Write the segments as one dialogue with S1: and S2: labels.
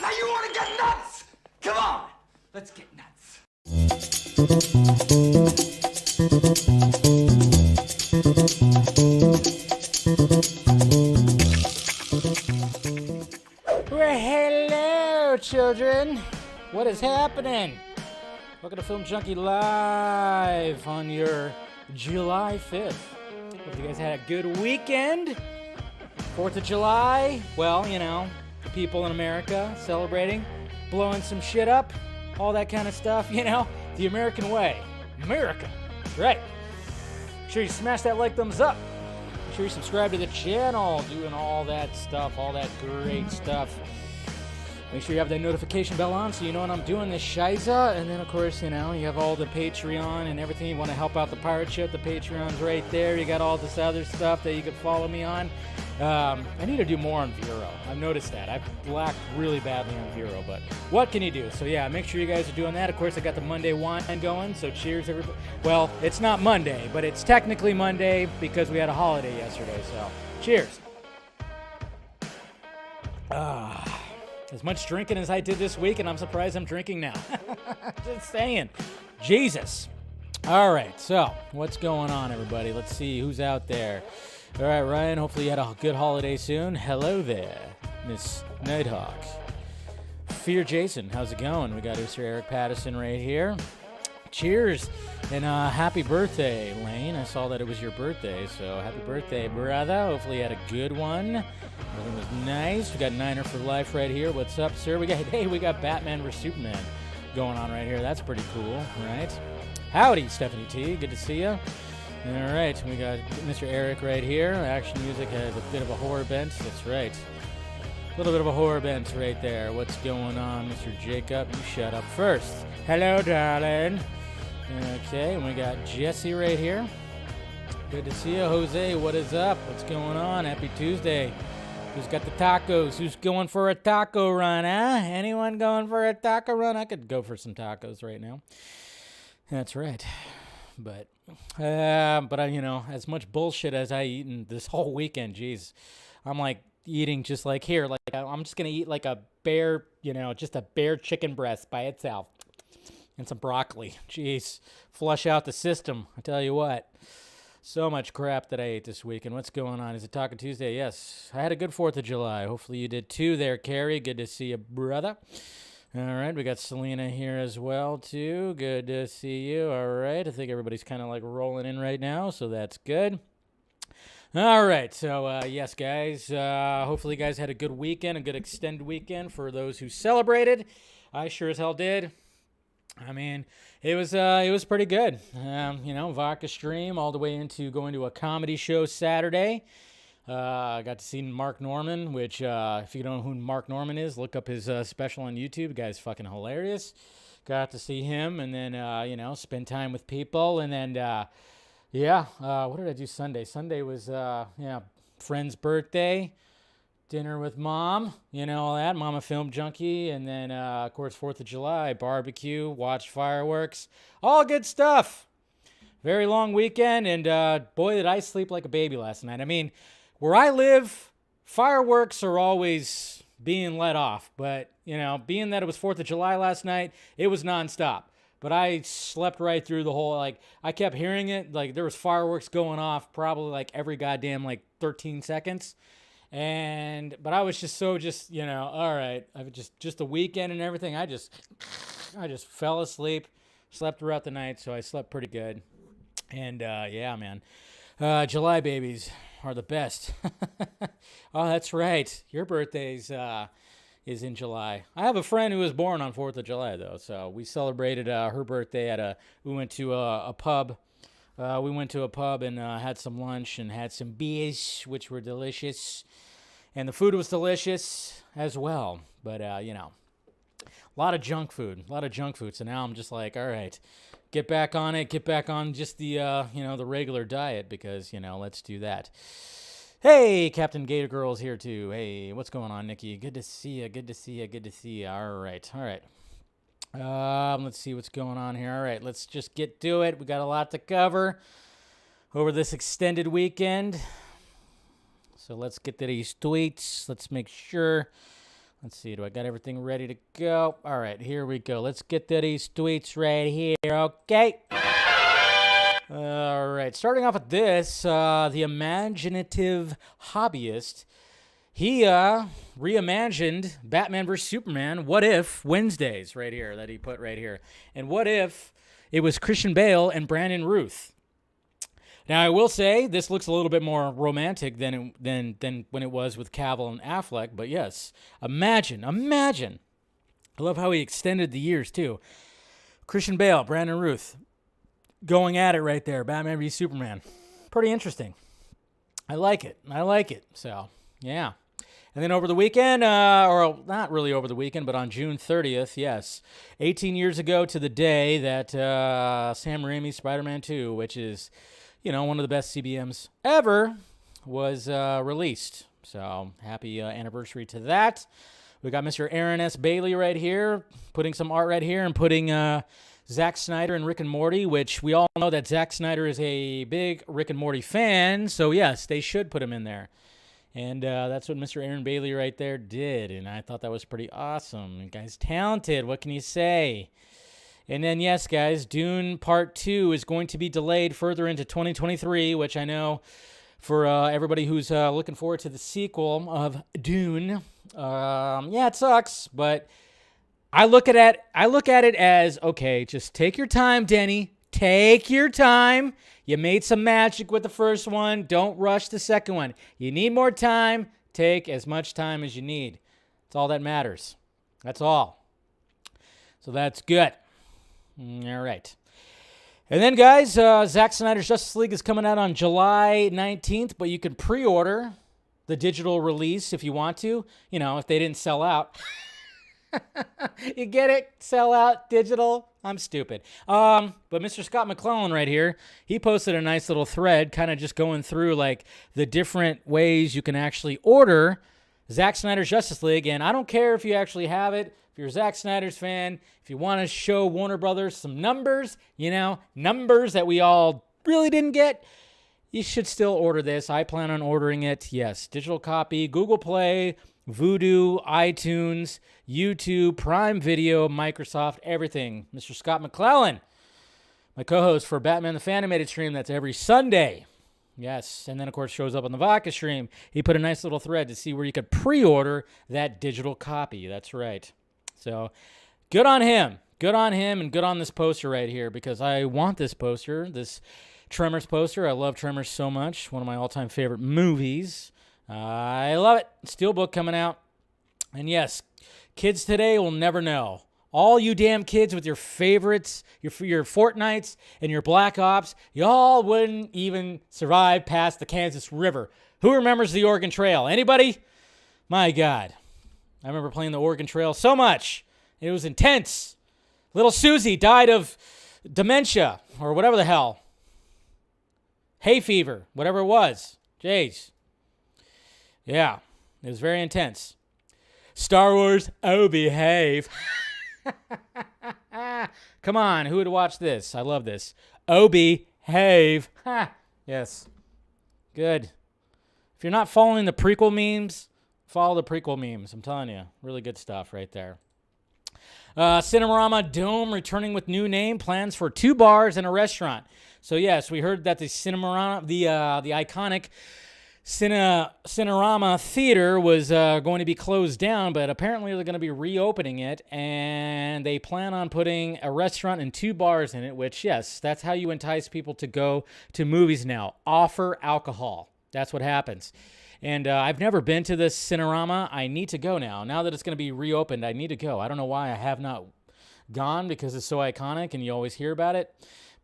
S1: Now you want to get nuts? Come on, let's get nuts.
S2: Well, hello, children. What is happening? Welcome to Film Junkee Live on your July 5th. Hope you guys had a good weekend. 4th of July, well, you know, people in America celebrating, blowing some shit up, all that kind of stuff, you know, the American way. America, right. Make sure you smash that like thumbs up. Make sure you subscribe to the channel, doing all that stuff, all that great stuff. Make sure you have that notification bell on so you know when I'm doing this shiza. And then, of course, you know, you have all the Patreon and everything. You want to help out the pirate ship, the Patreon's right there. You got all this other stuff that you can follow me on. I need to do more on Vero. I've noticed that. I've blacked really badly on Vero, but what can you do? So, yeah, make sure you guys are doing that. Of course, I got the Monday wine going, so cheers, everybody. Well, it's not Monday, but it's technically Monday because we had a holiday yesterday, so cheers. As much drinking as I did this week, and I'm surprised I'm drinking now. Just saying. Jesus. All right, so what's going on, everybody? Let's see who's out there. All right, Ryan, hopefully you had a good holiday soon. Hello there, Miss Nighthawk. Fear Jason, how's it going? We got Mr. Eric Pattison right here. Cheers, and happy birthday, Lane. I saw that it was your birthday, so happy birthday, brother. Hopefully you had a good one. Everything was nice. We got Niner for life right here. What's up, sir? We got Batman vs. Superman going on right here. That's pretty cool, right? Howdy, Stephanie T. Good to see you. All right, we got Mr. Eric right here. Action music has a bit of a horror bent. That's right. A little bit of a horror bent right there. What's going on, Mr. Jacob? You shut up first. Hello, darling. Okay, and we got Jesse right here. Good to see you, Jose. What is up? What's going on? Happy Tuesday. Who's got the tacos? Who's going for a taco run, huh? Anyone going for a taco run? I could go for some tacos right now. That's right. But I, as much bullshit as I eaten this whole weekend, geez, I'm like eating just like here, like I'm just gonna eat like a bare, just a bare chicken breast by itself and some broccoli. Jeez, flush out the system. I tell you what, so much crap that I ate this weekend. What's going on? Is it Taco Tuesday? Yes, I had a good 4th of July. Hopefully you did too there, Carrie. Good to see you, brother. All right, we got Selena here as well, too. Good to see you. All right, I think everybody's kind of like rolling in right now, so that's good. All right, so yes, guys, hopefully you guys had a good weekend, a good extended weekend for those who celebrated. I sure as hell did. I mean, it was pretty good. Vodka stream all the way into going to a comedy show Saturday. I got to see Mark Norman, which, if you don't know who Mark Norman is, look up his special on YouTube. The guy's fucking hilarious. Got to see him and then, spend time with people. And then, what did I do Sunday? Sunday was, friend's birthday, dinner with mom, all that. Mama filmed Junkee. And then, of course, 4th of July, barbecue, watch fireworks. All good stuff. Very long weekend. And, boy, did I sleep like a baby last night. I mean, where I live, fireworks are always being let off. But, being that it was 4th of July last night, it was nonstop. But I slept right through the whole, I kept hearing it. There was fireworks going off probably every goddamn 13 seconds. But I was just all right. I was just the weekend and everything. I just fell asleep, slept throughout the night. So I slept pretty good. And, man, July babies are the best. Oh, that's right. Your birthday's is in July. I have a friend who was born on 4th of July, though. So we celebrated her birthday we went to a pub. We went to a pub and had some lunch and had some beers, which were delicious. And the food was delicious as well. But, a lot of junk food. So now I'm just like, all right, get back on it. Get back on just the, the regular diet because, let's do that. Hey, Captain Gator Girl's here too. Hey, what's going on, Nikki? Good to see you. All right. Let's see what's going on here. All right, let's just get to it. We got a lot to cover over this extended weekend. So let's get to these tweets. Let's make sure. Let's see. Do I got everything ready to go? All right, here we go. Let's get to these tweets right here. Okay. All right. Starting off with this, the imaginative hobbyist. He reimagined Batman vs. Superman, What If Wednesdays right here that he put right here. And what if it was Christian Bale and Brandon Routh? Now, I will say this looks a little bit more romantic than when it was with Cavill and Affleck. But yes, imagine. I love how he extended the years, too. Christian Bale, Brandon Routh, going at it right there. Batman v Superman. Pretty interesting. I like it. So, yeah. And then over the weekend, or not really over the weekend, but on June 30th, yes, 18 years ago to the day that Sam Raimi's Spider-Man 2, which is, one of the best CBMs ever, was released. So happy anniversary to that. We got Mr. Aaron S. Bailey right here, putting some art right here and putting Zack Snyder and Rick and Morty, which we all know that Zack Snyder is a big Rick and Morty fan. So, yes, they should put him in there. And that's what Mr. Aaron Bailey right there did. And I thought that was pretty awesome. The guy's talented. What can you say? And then, yes, guys, Dune Part 2 is going to be delayed further into 2023, which I know for everybody who's looking forward to the sequel of Dune. It sucks, but I look at it as, okay, just take your time, Denny. Take your time. You made some magic with the first one. Don't rush the second one. You need more time. Take as much time as you need. That's all that matters. That's all. So that's good. All right. And then, guys, Zack Snyder's Justice League is coming out on July 19th, but you can pre-order the digital release if you want to, if they didn't sell out. You get it? Sell out, digital. I'm stupid. But Mr. Scott McClellan right here, he posted a nice little thread kind of just going through like the different ways you can actually order Zack Snyder's Justice League. And I don't care if you actually have it. If you're a Zack Snyder's fan, if you want to show Warner Brothers some numbers, numbers that we all really didn't get, you should still order this. I plan on ordering it. Yes, digital copy, Google Play, Vudu, iTunes, YouTube, Prime Video, Microsoft, everything. Mr. Scott McClellan, my co-host for Batman the Fanimated stream. That's every Sunday. Yes, and then, of course, shows up on the Vodka stream. He put a nice little thread to see where you could pre-order that digital copy. That's right. So, good on him. Good on him, and good on this poster right here, because I want this poster, this Tremors poster. I love Tremors so much. One of my all-time favorite movies. I love it. Steelbook coming out. And yes, kids today will never know. All you damn kids with your favorites, your Fortnites and your Black Ops, y'all wouldn't even survive past the Kansas River. Who remembers the Oregon Trail? Anybody? My God. I remember playing the Oregon Trail so much. It was intense. Little Susie died of dementia or whatever the hell. Hay fever, whatever it was. Jeez. Yeah, it was very intense. Star Wars, oh, behave. Come on, who would watch this? I love this. Oh, behave. Yes. Good. If you're not following the prequel memes, follow the prequel memes. I'm telling you, really good stuff right there. Cinerama Dome returning with new name, plans for 2 bars and a restaurant. So yes, we heard that the Cinerama, the iconic Cinerama Theater was going to be closed down, but apparently they're going to be reopening it, and they plan on putting a restaurant and 2 bars in it, which, yes, that's how you entice people to go to movies now. Offer alcohol. That's what happens. And I've never been to this Cinerama. I need to go now. Now that it's going to be reopened, I need to go. I don't know why I have not gone, because it's so iconic and you always hear about it.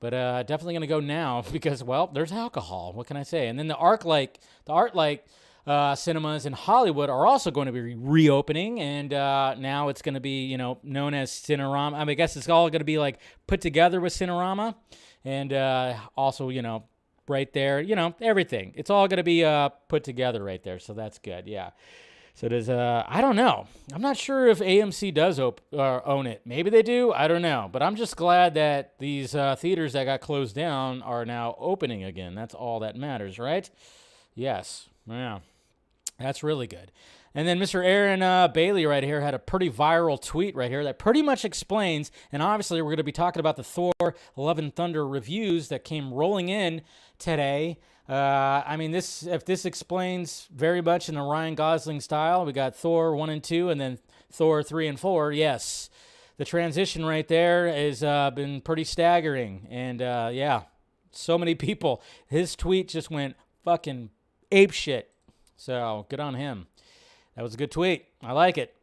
S2: But definitely going to go now because, well, there's alcohol. What can I say? And then the ArcLight cinemas in Hollywood are also going to be reopening. And now it's going to be, known as Cinerama. I guess it's all going to be like put together with Cinerama. And also, right there, everything. It's all going to be put together right there. So that's good. Yeah. So there's, I don't know. I'm not sure if AMC does own it. Maybe they do. I don't know. But I'm just glad that these theaters that got closed down are now opening again. That's all that matters, right? Yes. Yeah. That's really good. And then Mr. Aaron Bailey right here had a pretty viral tweet right here that pretty much explains, and obviously we're going to be talking about the Thor Love and Thunder reviews that came rolling in today. If this explains very much in the Ryan Gosling style, we got Thor 1 and 2 and then Thor 3 and 4. Yes, the transition right there has been pretty staggering. And yeah, so many people. His tweet just went fucking apeshit. So good on him. That was a good tweet. I like it.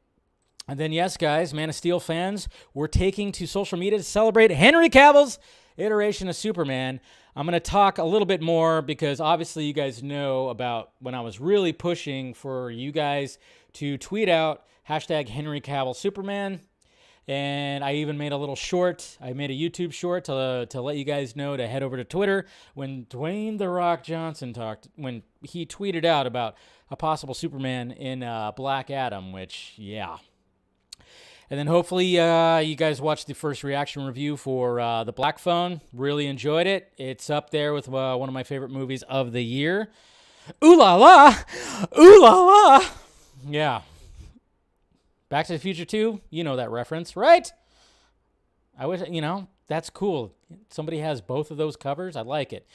S2: And then, yes, guys, Man of Steel fans, we're taking to social media to celebrate Henry Cavill's iteration of Superman. I'm going to talk a little bit more because obviously you guys know about when I was really pushing for you guys to tweet out hashtag Henry Cavill Superman. And I even made a little short. I made a YouTube short to let you guys know to head over to Twitter when Dwayne "The Rock" Johnson when he tweeted out about a possible Superman in Black Adam, which, yeah. And then hopefully you guys watched the first reaction review for The Black Phone. Really enjoyed it. It's up there with one of my favorite movies of the year. Ooh la la! Ooh la la! Yeah. Back to the Future 2, you know that reference, right? I wish, that's cool. Somebody has both of those covers. I like it.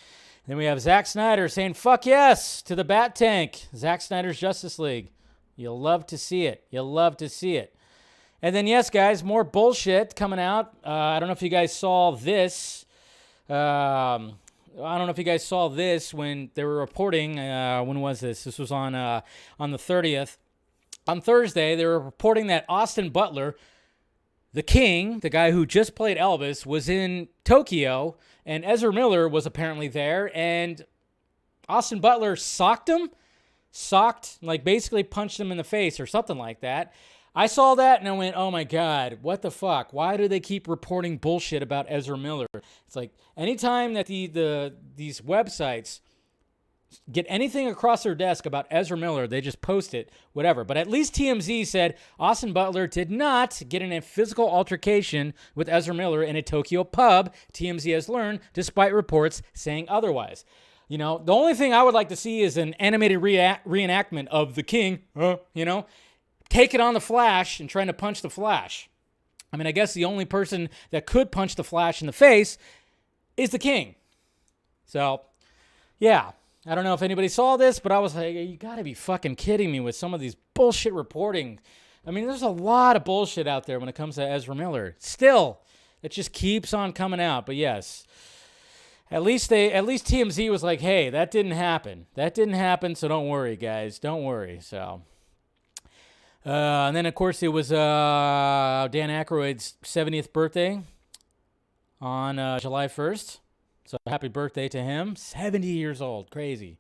S2: Then we have Zack Snyder saying, fuck yes, to the Bat Tank. Zack Snyder's Justice League. You'll love to see it. You'll love to see it. And then, yes, guys, more bullshit coming out. I don't know if you guys saw this. I don't know if you guys saw this when they were reporting. When was this? This was on the 30th. On Thursday, they were reporting that Austin Butler, the King, the guy who just played Elvis, was in Tokyo, and Ezra Miller was apparently there, and Austin Butler socked him. socked, like basically punched him in the face or something like that. I saw that and I went, oh my God, what the fuck? Why do they keep reporting bullshit about Ezra Miller? It's like anytime that these websites get anything across their desk about Ezra Miller, they just post it, whatever. But at least TMZ said Austin Butler did not get in a physical altercation with Ezra Miller in a Tokyo pub, TMZ has learned, despite reports saying otherwise. You know, the only thing I would like to see is an animated reenactment of the King, taking on the Flash and trying to punch the Flash. I mean, I guess the only person that could punch the Flash in the face is the King. So, yeah. I don't know if anybody saw this, but I was like, you gotta be fucking kidding me with some of these bullshit reporting. I mean, there's a lot of bullshit out there when it comes to Ezra Miller. Still, it just keeps on coming out. But yes, at least TMZ was like, hey, that didn't happen. That didn't happen, so don't worry, guys. Don't worry. So, and then, of course, it was Dan Aykroyd's 70th birthday on July 1st. So happy birthday to him. 70 years old. Crazy.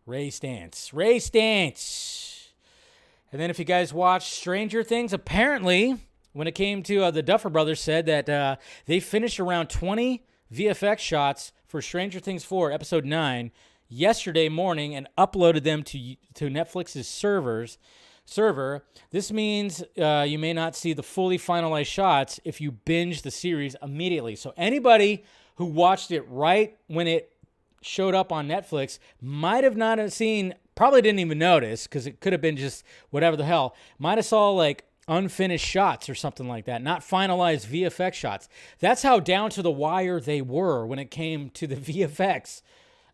S2: Ray Stantz. And then if you guys watched Stranger Things, apparently when it came to the Duffer Brothers said that they finished around 20 VFX shots for Stranger Things 4, Episode 9, yesterday morning and uploaded them to Netflix's server. This means you may not see the fully finalized shots if you binge the series immediately. So anybody who watched it right when it showed up on Netflix might have not have seen, probably didn't even notice because it could have been just whatever the hell, might have saw like unfinished shots or something like that, not finalized VFX shots. That's how down to the wire they were when it came to the VFX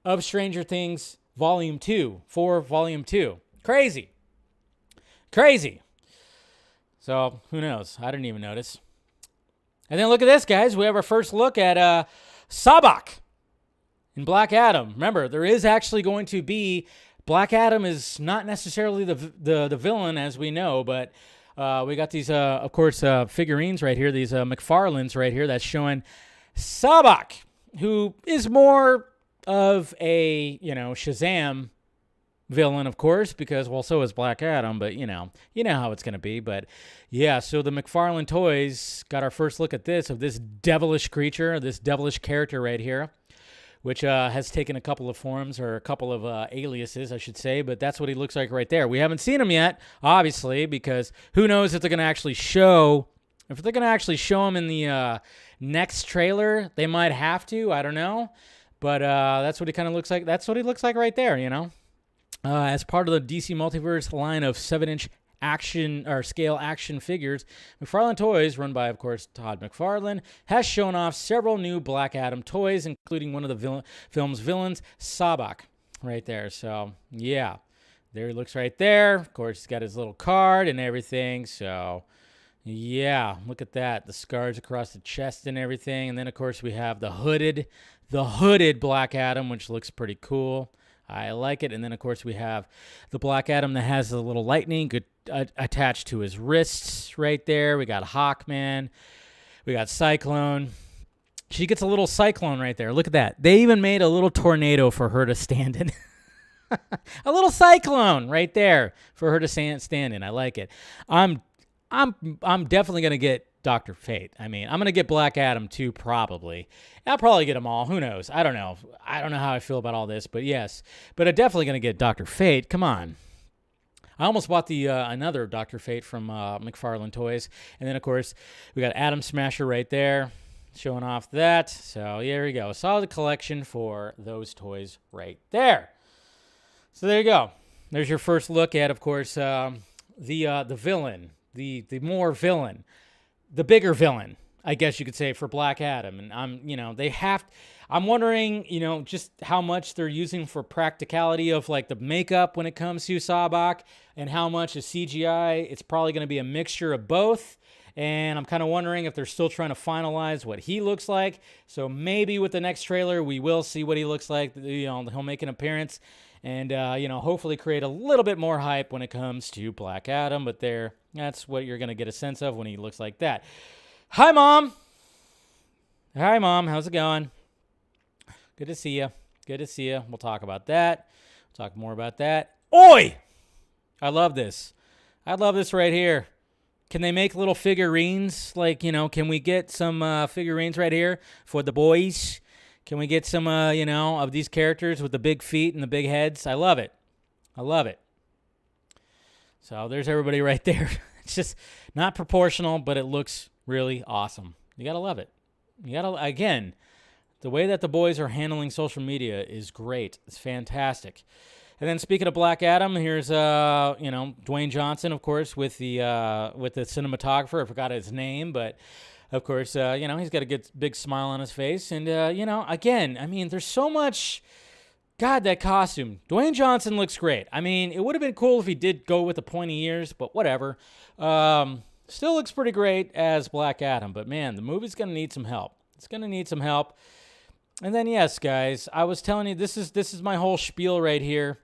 S2: of Stranger Things Volume 2, Volume 2. Crazy. So, who knows? I didn't even notice. And then look at this, guys. We have our first look at Sabak in Black Adam. Remember, there is actually going to be... Black Adam is not necessarily the villain, as we know, but we got these, of course, figurines right here, these McFarlanes right here that's showing Sabak, who is more of a, Shazam villain, of course, because, well, so is Black Adam, but, you know how it's going to be. But, yeah, so the McFarlane Toys got our first look at this, of this devilish creature, this devilish character right here, which has taken a couple of forms, or a couple of aliases, I should say, but that's what he looks like right there. We haven't seen him yet, obviously, because who knows if they're going to actually show... If they're going to actually show him in the next trailer, they might have to. I don't know. But that's what he kind of looks like. That's what he looks like right there, as part of the DC Multiverse line of 7-inch action or scale action figures, McFarlane Toys, run by, of course, Todd McFarlane, has shown off several new Black Adam toys, including one of the film's villains, Sabak, right there. So, yeah, there he looks right there. Of course, he's got his little card and everything. So, yeah, look at that. The scars across the chest and everything. And then, of course, we have the hooded Black Adam, which looks pretty cool. I like it. And then, of course, we have the Black Adam that has the little lightning attached to his wrists right there. We got Hawkman. We got Cyclone. She gets a little Cyclone right there. Look at that. They even made a little tornado for her to stand in. A little Cyclone right there for her to stand in. I like it. I'm definitely going to get Dr. Fate. I mean, I'm going to get Black Adam too, probably. I'll probably get them all. Who knows? I don't know. I don't know how I feel about all this, but yes. But I'm definitely going to get Dr. Fate. Come on. I almost bought the another Dr. Fate from McFarlane Toys. And then, of course, we got Atom Smasher right there showing off that. So, there we go. A solid collection for those toys right there. So, there you go. There's your first look at, of course, the villain. The more villain. The bigger villain, I guess you could say, for Black Adam. And I'm wondering, just how much they're using for practicality of like the makeup when it comes to Sabak and how much is CGI. It's probably going to be a mixture of both. And I'm kind of wondering if they're still trying to finalize what he looks like. So maybe with the next trailer, we will see what he looks like. He'll make an appearance and, hopefully create a little bit more hype when it comes to Black Adam. But that's what you're going to get a sense of when he looks like that. Hi, Mom. Hi, Mom. How's it going? Good to see you. Good to see you. We'll talk about that. We'll talk more about that. Oi! I love this. I love this right here. Can they make little figurines? Like, can we get some figurines right here for the boys? Can we get some, of these characters with the big feet and the big heads? I love it. I love it. So there's everybody right there. It's just not proportional, but it looks really awesome. You got to love it. Again, the way that the boys are handling social media is great. It's fantastic. And then speaking of Black Adam, here's Dwayne Johnson, of course, with the cinematographer. I forgot his name, but of course, he's got a good big smile on his face. And again, I mean, there's so much. God, that costume. Dwayne Johnson looks great. I mean, it would have been cool if he did go with the pointy ears, but whatever. Still looks pretty great as Black Adam. But man, the movie's gonna need some help. It's gonna need some help. And then yes, guys, I was telling you this is my whole spiel right here.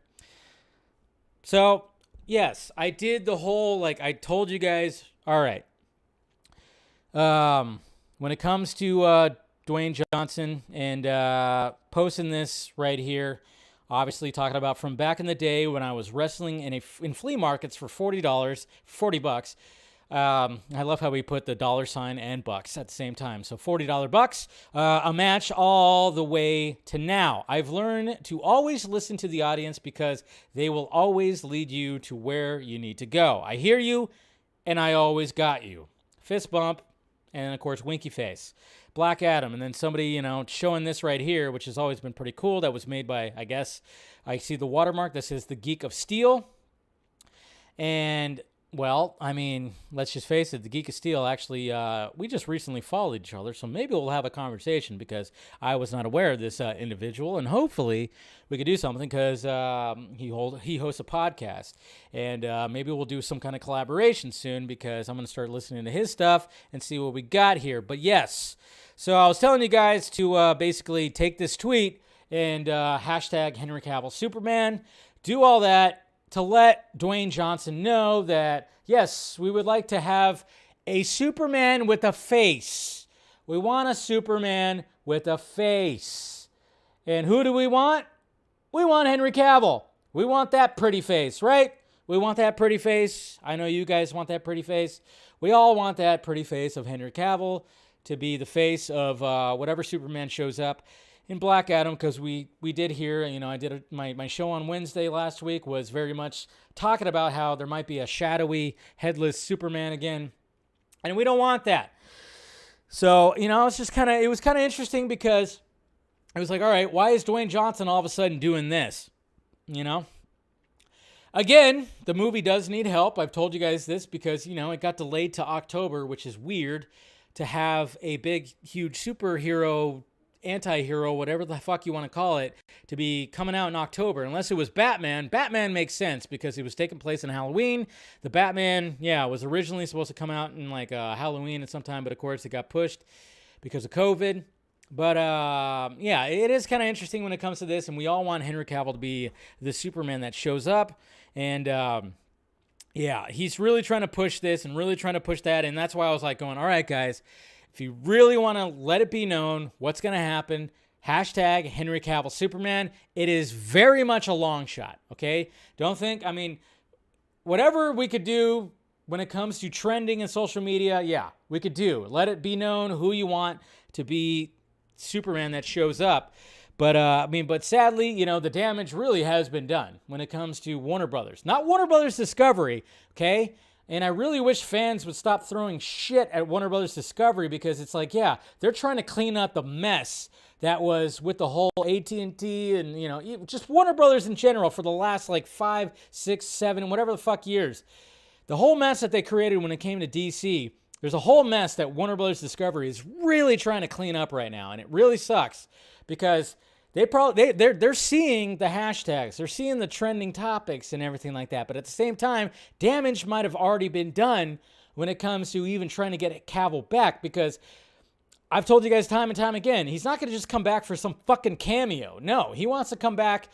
S2: So, yes, I did the whole, I told you guys, all right. When it comes to Dwayne Johnson and posting this right here, obviously talking about from back in the day when I was wrestling in flea markets for $40. I love how we put the $ and bucks at the same time. So $40 bucks, a match all the way to now. I've learned to always listen to the audience because they will always lead you to where you need to go. I hear you, and I always got you. Fist bump, and of course, winky face. Black Adam, and then somebody, showing this right here, which has always been pretty cool. That was made by, I guess, I see the watermark. This is the Geek of Steel. And well, I mean, let's just face it, the Geek of Steel actually, we just recently followed each other, so maybe we'll have a conversation because I was not aware of this individual, and hopefully we could do something because he hosts a podcast, and maybe we'll do some kind of collaboration soon because I'm going to start listening to his stuff and see what we got here. But yes, so I was telling you guys to basically take this tweet and hashtag Henry Cavill Superman, do all that, to let Dwayne Johnson know that, yes, we would like to have a Superman with a face. We want a Superman with a face. And who do we want? We want Henry Cavill. We want that pretty face, right? We want that pretty face. I know you guys want that pretty face. We all want that pretty face of Henry Cavill to be the face of whatever Superman shows up in Black Adam, because we did hear, I did my show on Wednesday last week was very much talking about how there might be a shadowy, headless Superman again, and we don't want that. So, it was kind of interesting because it was like, all right, why is Dwayne Johnson all of a sudden doing this? Again, the movie does need help. I've told you guys this because, it got delayed to October, which is weird to have a big, huge superhero anti-hero, whatever the fuck you want to call it, to be coming out in October. Unless it was Batman. Batman makes sense because it was taking place in Halloween. The Batman, was originally supposed to come out in Halloween at some time, but of course it got pushed because of COVID. But it is kind of interesting when it comes to this, and we all want Henry Cavill to be the Superman that shows up. And he's really trying to push this and really trying to push that, and that's why I was like going, all right, guys, if you really want to let it be known what's going to happen, hashtag Henry Cavill Superman. It is very much a long shot, okay? Don't think, whatever we could do when it comes to trending in social media, we could do. Let it be known who you want to be Superman that shows up. But sadly, the damage really has been done when it comes to Warner Brothers. Not Warner Brothers Discovery, okay? And I really wish fans would stop throwing shit at Warner Brothers Discovery because it's like, they're trying to clean up the mess that was with the whole AT&T and, just Warner Brothers in general for the last 5, 6, 7, whatever the fuck years. The whole mess that they created when it came to DC, there's a whole mess that Warner Brothers Discovery is really trying to clean up right now. And it really sucks because they're seeing the hashtags, they're seeing the trending topics and everything like that. But at the same time, damage might have already been done when it comes to even trying to get Cavill back, because I've told you guys time and time again, he's not going to just come back for some fucking cameo. No, he wants to come back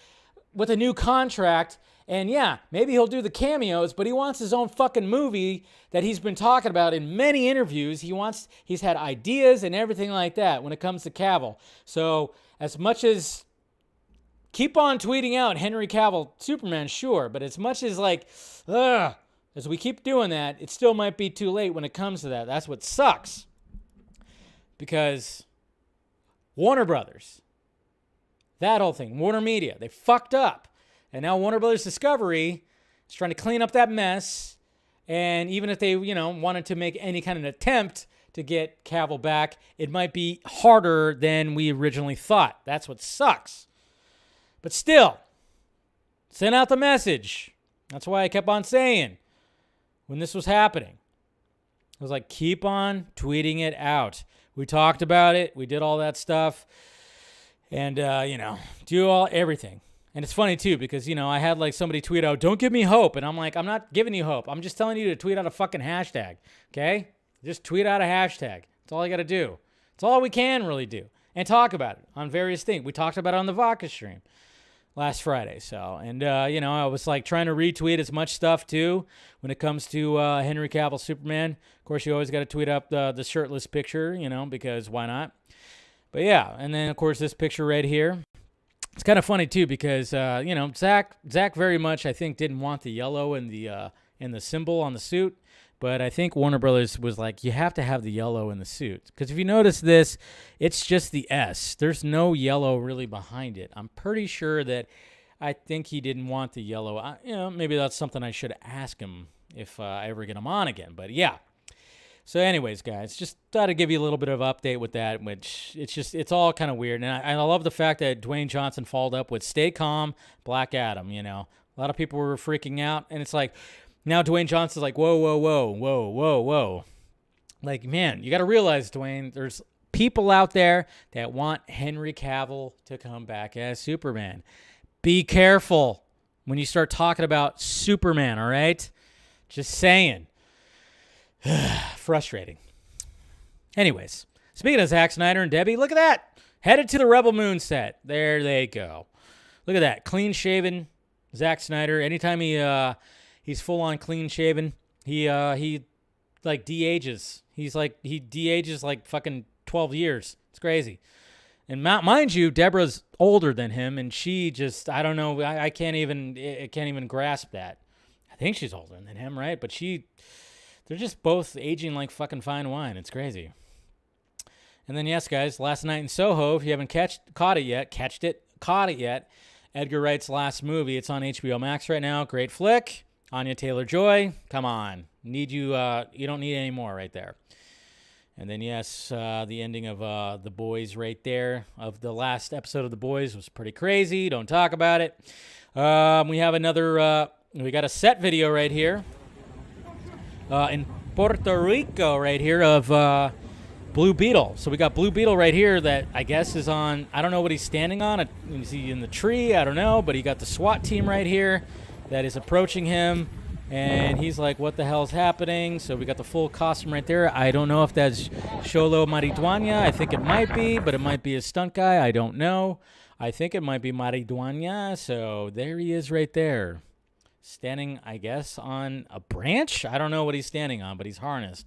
S2: with a new contract. And maybe he'll do the cameos, but he wants his own fucking movie that he's been talking about in many interviews. He's had ideas and everything like that when it comes to Cavill. So as much as keep on tweeting out Henry Cavill Superman, sure, but as much as as we keep doing that, it still might be too late when it comes to that. That's what sucks. Because Warner Brothers, that whole thing, Warner Media, they fucked up. And now Warner Brothers Discovery is trying to clean up that mess. And even if they, wanted to make any kind of attempt to get Cavill back, it might be harder than we originally thought. That's what sucks. But still, send out the message. That's why I kept on saying when this was happening. I was like, keep on tweeting it out. We talked about it. We did all that stuff. And, do everything. And it's funny, too, because, I had, somebody tweet out, don't give me hope. And I'm like, I'm not giving you hope. I'm just telling you to tweet out a fucking hashtag, okay? Just tweet out a hashtag. That's all you got to do. It's all we can really do. And talk about it on various things. We talked about it on the Vodka stream last Friday. So, and, I was, trying to retweet as much stuff, too, when it comes to Henry Cavill Superman. Of course, you always got to tweet up the shirtless picture, because why not? But, yeah, and then, of course, this picture right here. It's kind of funny, too, because, Zach very much, I think, didn't want the yellow in the symbol on the suit. But I think Warner Brothers was like, you have to have the yellow in the suit. Because if you notice this, it's just the S. There's no yellow really behind it. I'm pretty sure that I think he didn't want the yellow. Maybe that's something I should ask him if I ever get him on again. But, yeah. So anyways, guys, just thought I'd give you a little bit of update with that, which it's all kind of weird. And I love the fact that Dwayne Johnson followed up with Stay Calm, Black Adam, A lot of people were freaking out. And it's like, now Dwayne Johnson's like, whoa, whoa, whoa, whoa, whoa, whoa. Like, man, you got to realize, Dwayne, there's people out there that want Henry Cavill to come back as Superman. Be careful when you start talking about Superman, all right? Just saying. Frustrating. Anyways, speaking of Zack Snyder and Debbie, look at that. Headed to the Rebel Moon set. There they go. Look at that. Clean-shaven Zack Snyder. Anytime he's full-on clean-shaven, he de-ages. He de-ages like fucking 12 years. It's crazy. And mind you, Deborah's older than him, and she just, I don't know, I can't even grasp that. I think she's older than him, right? But they're just both aging like fucking fine wine. It's crazy. And then, yes, guys, Last Night in Soho, if you haven't caught it yet, Edgar Wright's last movie. It's on HBOMax right now. Great flick. Anya Taylor-Joy. Come on. You don't need any more right there. And then, yes, the ending of The Boys right there, of the last episode of The Boys, was pretty crazy. Don't talk about it. We have we got a set video right here. In Puerto Rico right here of Blue Beetle. So we got Blue Beetle right here that I guess is on, I don't know what he's standing on. Is he in the tree? I don't know. But he got the SWAT team right here that is approaching him. And he's like, what the hell's happening? So we got the full costume right there. I don't know if that's Xolo Maridueña. I think it might be, but it might be a stunt guy. I don't know. I think it might be Maridueña. So there he is right there. Standing, I guess, on a branch? I don't know what he's standing on, but he's harnessed.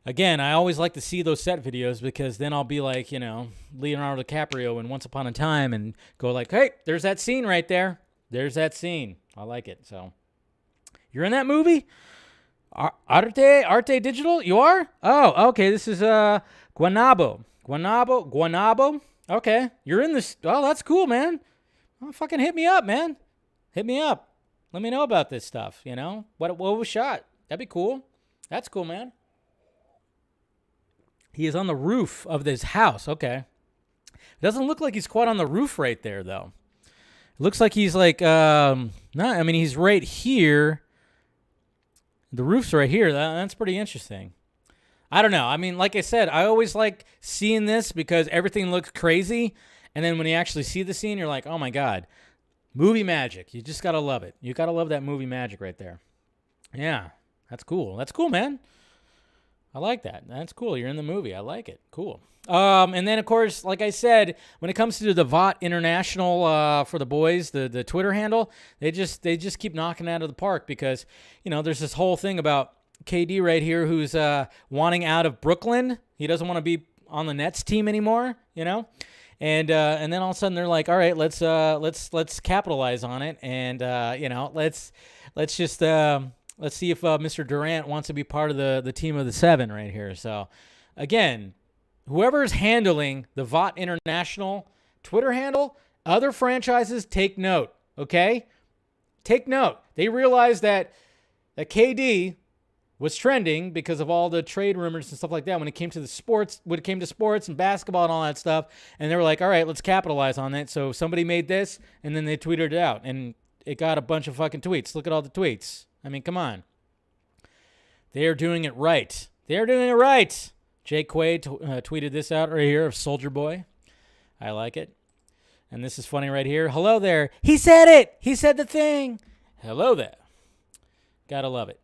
S2: Again, I always like to see those set videos because then I'll be like, Leonardo DiCaprio in Once Upon a Time and go like, hey, there's that scene right there. There's that scene. I like it. So, you're in that movie? Arte Digital? You are? Oh, okay. This is Guanabo. Okay. You're in this. Oh, that's cool, man. Oh, fucking hit me up, man. Hit me up. Let me know about this stuff, What was shot? That'd be cool. That's cool, man. He is on the roof of this house. Okay. It doesn't look like he's quite on the roof right there, though. It looks like he's like, he's right here. The roof's right here. That's pretty interesting. I don't know. I mean, like I said, I always like seeing this because everything looks crazy. And then when you actually see the scene, you're like, oh, my God. Movie magic. You just got to love it. You got to love that movie magic right there. Yeah, that's cool. That's cool, man. I like that. That's cool. You're in the movie. I like it. Cool. And then, of course, like I said, when it comes to the VOT International for the boys, the Twitter handle, they just keep knocking it out of the park because, there's this whole thing about KD right here who's wanting out of Brooklyn. He doesn't want to be on the Nets team anymore, And then all of a sudden they're like, all right, let's capitalize on it, and let's just let's see if Mr. Durant wants to be part of the team of the 7 right here. So again, whoever's handling the VOT International Twitter handle, other franchises, take note, okay? Take note. They realized that KD was trending because of all the trade rumors and stuff like that when it came to sports and basketball and all that stuff. And they were like, all right, let's capitalize on that. So somebody made this, and then they tweeted it out, and it got a bunch of fucking tweets. Look at all the tweets. I mean, come on. They're doing it right. They're doing it right. Jake Quaid tweeted this out right here of Soldier Boy. I like it. And this is funny right here. Hello there. He said it. He said the thing. Hello there. Gotta love it.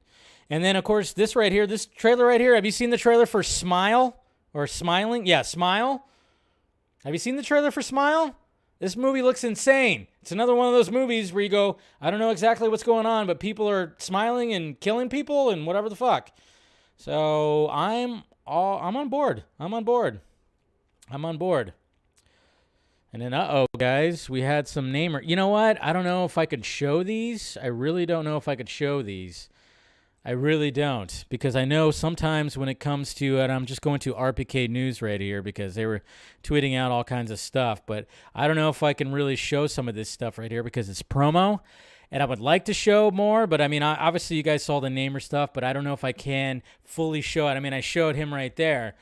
S2: And then, of course, this right here, this trailer right here. Have you seen the trailer for Smile or Smiling? Yeah, Smile. Have you seen the trailer for Smile? This movie looks insane. It's another one of those movies where you go, I don't know exactly what's going on, but people are smiling and killing people and whatever the fuck. So I'm on board. I'm on board. And then, guys, we had some namer. You know what? I don't know if I could show these. I really don't know if I could show these. I really don't, because I know sometimes when it comes to, and I'm just going to RPK News right here because they were tweeting out all kinds of stuff, but I don't know if I can really show some of this stuff right here because it's promo, and I would like to show more, but I mean, obviously you guys saw the Namer stuff, but I don't know if I can fully show it. I mean, I showed him right there,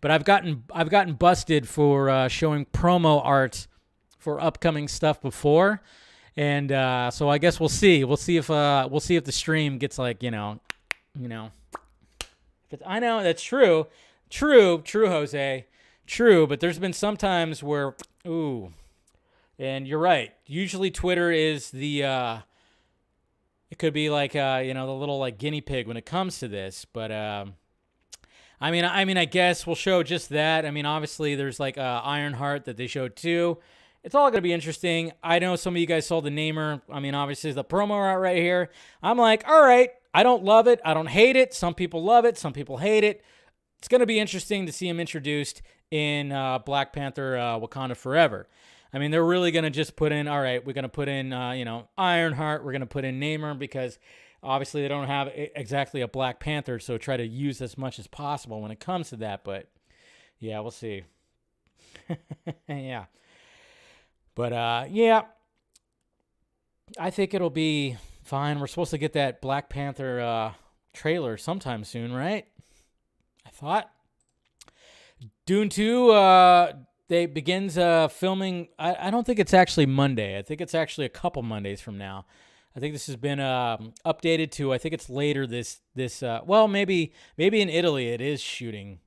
S2: but I've gotten busted for showing promo art for upcoming stuff before, and so I guess we'll see. We'll see if the stream gets like, I know that's true, Jose, true. But there's been some times where, and you're right. Usually Twitter is the, it could be like, the little like guinea pig when it comes to this. But I mean, I guess we'll show just that. I mean, obviously there's like Ironheart that they showed too. It's all going to be interesting. I know some of you guys saw the Namer. I mean, obviously the promo out right here. I'm like, all right. I don't love it. I don't hate it. Some people love it. Some people hate it. It's going to be interesting to see him introduced in Black Panther Wakanda Forever. I mean, they're really going to just put in, all right, we're going to put in, Ironheart. We're going to put in Namor because obviously they don't have exactly a Black Panther, so try to use as much as possible when it comes to that. But, yeah, we'll see. Yeah. But, yeah, I think it'll be fine. We're supposed to get that Black Panther trailer sometime soon, right? I thought. Dune 2 they begins filming. I don't think it's actually Monday. I think it's actually a couple Mondays from now. I think this has been updated to, I think it's later this well, maybe in Italy it is shooting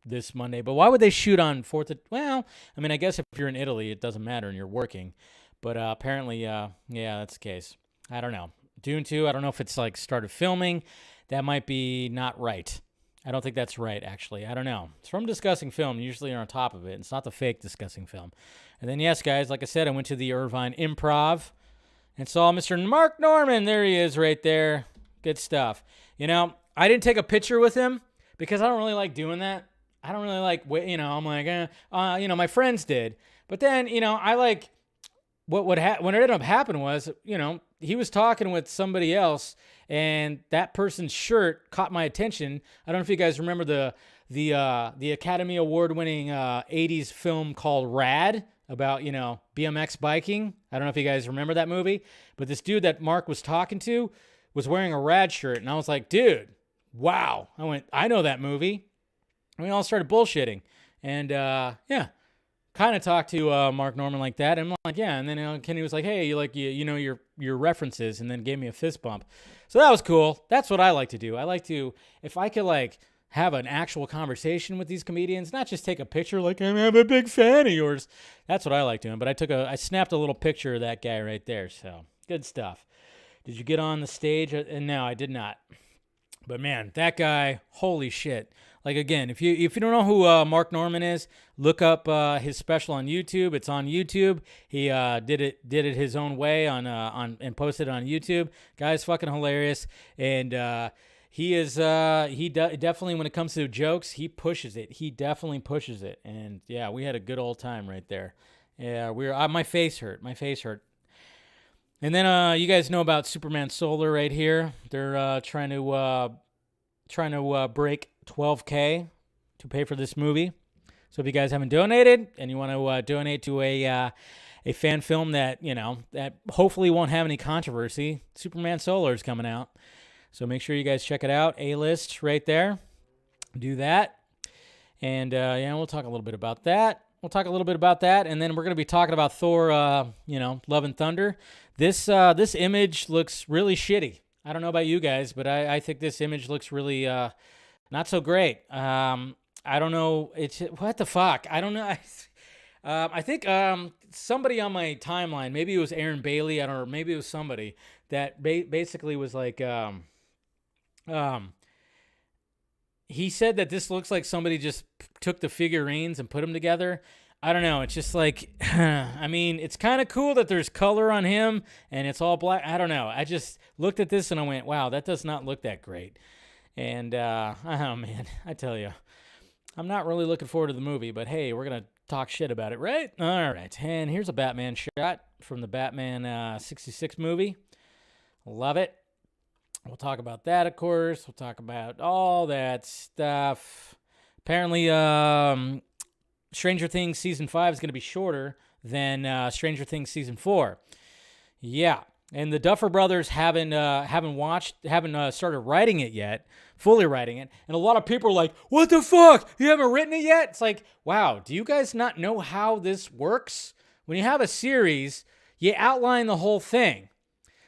S2: this Monday. But why would they shoot on 4th of, well, I mean, I guess if you're in Italy it doesn't matter and you're working. But apparently, yeah, that's the case. I don't know. Dune 2, I don't know if it's like started filming. That might be not right. I don't think that's right, actually. I don't know. It's from Discussing Film. Usually you're on top of it. It's not the fake Discussing Film. And then, yes, guys, like I said, I went to the Irvine Improv and saw Mr. Mark Norman. There he is right there. Good stuff. I didn't take a picture with him because I don't really like doing that. I don't really like, I'm like, my friends did. But then, I like, what ended up happening was, he was talking with somebody else, and that person's shirt caught my attention. I don't know if you guys remember the Academy Award-winning 80s film called Rad about, BMX biking. I don't know if you guys remember that movie, but this dude that Mark was talking to was wearing a Rad shirt, and I was like, dude, wow. I know that movie. And we all started bullshitting, and yeah. Kind of talked to Mark Norman like that, and I'm like, yeah. And then Kenny was like, hey, you know your references, and then gave me a fist bump. So that was cool. That's what I like to do. I like to, if I could like have an actual conversation with these comedians, not just take a picture like I'm a big fan of yours. That's what I like doing. But I snapped a little picture of that guy right there. So good stuff. Did you get on the stage? And no, I did not. But man, that guy, holy shit. Like, again, if you don't know who Mark Norman is, look up his special on YouTube. It's on YouTube. He did it his own way on and posted it on YouTube. Guy's fucking hilarious. And he is definitely, when it comes to jokes, he pushes it. He definitely pushes it. And yeah, we had a good old time right there. Yeah, my face hurt. And then you guys know about Superman Solar right here. They're trying to break 12K to pay for this movie. So if you guys haven't donated and you want to donate to a fan film that hopefully won't have any controversy, Superman Solar is coming out. So make sure you guys check it out. A-list right there. Do that. And we'll talk a little bit about that. And then we're going to be talking about Thor, Love and Thunder. This image looks really shitty. I don't know about you guys, but I think this image looks really not so great. I don't know. What the fuck? I don't know. I think somebody on my timeline, maybe it was Aaron Bailey, I don't know, maybe it was somebody that basically was like, he said that this looks like somebody just took the figurines and put them together. I don't know. It's just like, I mean, it's kind of cool that there's color on him and it's all black. I don't know. I just looked at this and I went, wow, that does not look that great. And, oh man, I tell you, I'm not really looking forward to the movie, but hey, we're going to talk shit about it, right? All right. And here's a Batman shot from the Batman 66 movie. Love it. We'll talk about that, of course. We'll talk about all that stuff. Apparently, Stranger Things Season 5 is going to be shorter than Stranger Things Season 4. Yeah. And the Duffer Brothers haven't started writing it yet, fully writing it. And a lot of people are like, what the fuck? You haven't written it yet? It's like, wow, do you guys not know how this works? When you have a series, you outline the whole thing.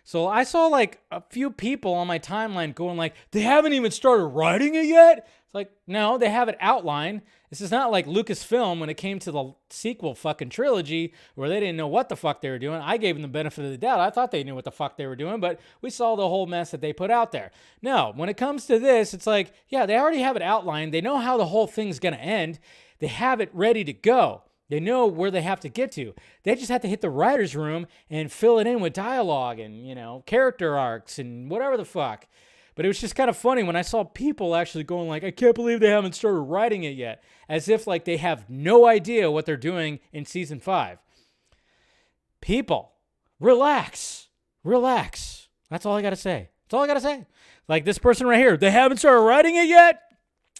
S2: So I saw like a few people on my timeline going like, they haven't even started writing it yet? It's like, no, they have it outlined. This is not like Lucasfilm when it came to the sequel fucking trilogy where they didn't know what the fuck they were doing. I gave them the benefit of the doubt. I thought they knew what the fuck they were doing, but we saw the whole mess that they put out there. No, when it comes to this, it's like, yeah, they already have it outlined. They know how the whole thing's going to end. They have it ready to go. They know where they have to get to. They just have to hit the writer's room and fill it in with dialogue and, character arcs and whatever the fuck. But it was just kind of funny when I saw people actually going like, I can't believe they haven't started writing it yet. As if like they have no idea what they're doing in Season 5. People, relax. That's all I got to say. Like this person right here, they haven't started writing it yet?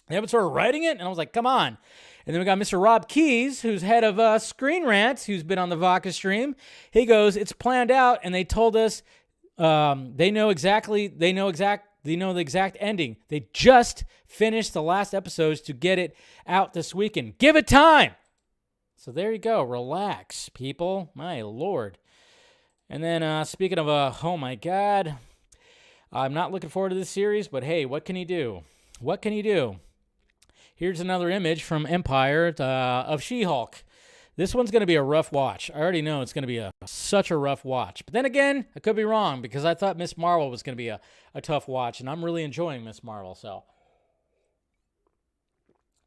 S2: They haven't started writing it? And I was like, come on. And then we got Mr. Rob Keys, who's head of Screen Rant, who's been on the Vodka stream. He goes, it's planned out, and they told us they know the exact ending. They just finished the last episodes to get it out this weekend. Give it time. So there you go. Relax, people. My Lord. And then speaking of, oh my God, I'm not looking forward to this series, but hey, what can you do? Here's another image from Empire of She-Hulk. This one's going to be a rough watch. I already know it's going to be such a rough watch. But then again, I could be wrong because I thought Miss Marvel was going to be a tough watch, and I'm really enjoying Miss Marvel. So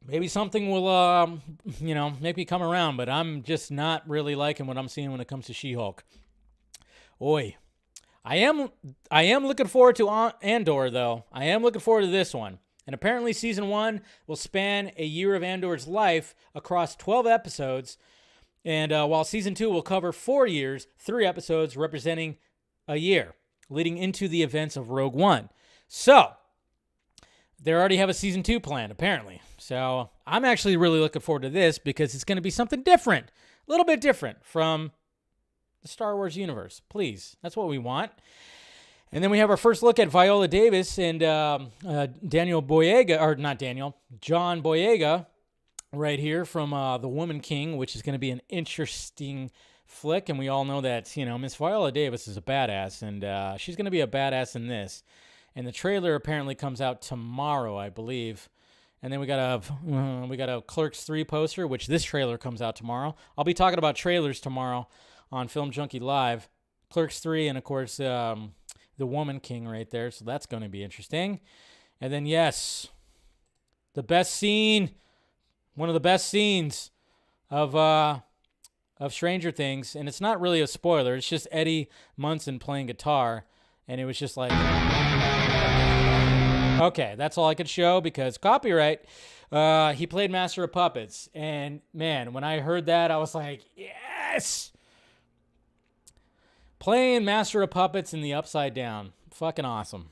S2: maybe something will, make me come around, but I'm just not really liking what I'm seeing when it comes to She-Hulk. Oi. I am looking forward to Andor, though. I am looking forward to this one. And apparently Season 1 will span a year of Andor's life across 12 episodes. And while Season 2 will cover 4 years, 3 episodes representing a year, leading into the events of Rogue One. So, they already have a Season 2 planned, apparently. So, I'm actually really looking forward to this because it's going to be something different. A little bit different from the Star Wars universe. Please, that's what we want. And then we have our first look at Viola Davis and John Boyega right here from The Woman King, which is going to be an interesting flick. And we all know that, Miss Viola Davis is a badass, and she's going to be a badass in this. And the trailer apparently comes out tomorrow, I believe. And then we got a Clerks 3 poster, which this trailer comes out tomorrow. I'll be talking about trailers tomorrow on Film Junkee Live. Clerks 3 and, of course, The Woman King right there, so that's going to be interesting. And then, yes, the best scene, one of the best scenes of Stranger Things, and it's not really a spoiler, it's just Eddie Munson playing guitar, and it was just like... Okay, that's all I could show because copyright. He played Master of Puppets, and man, when I heard that, I was like, yes! Playing Master of Puppets in the Upside Down. Fucking awesome.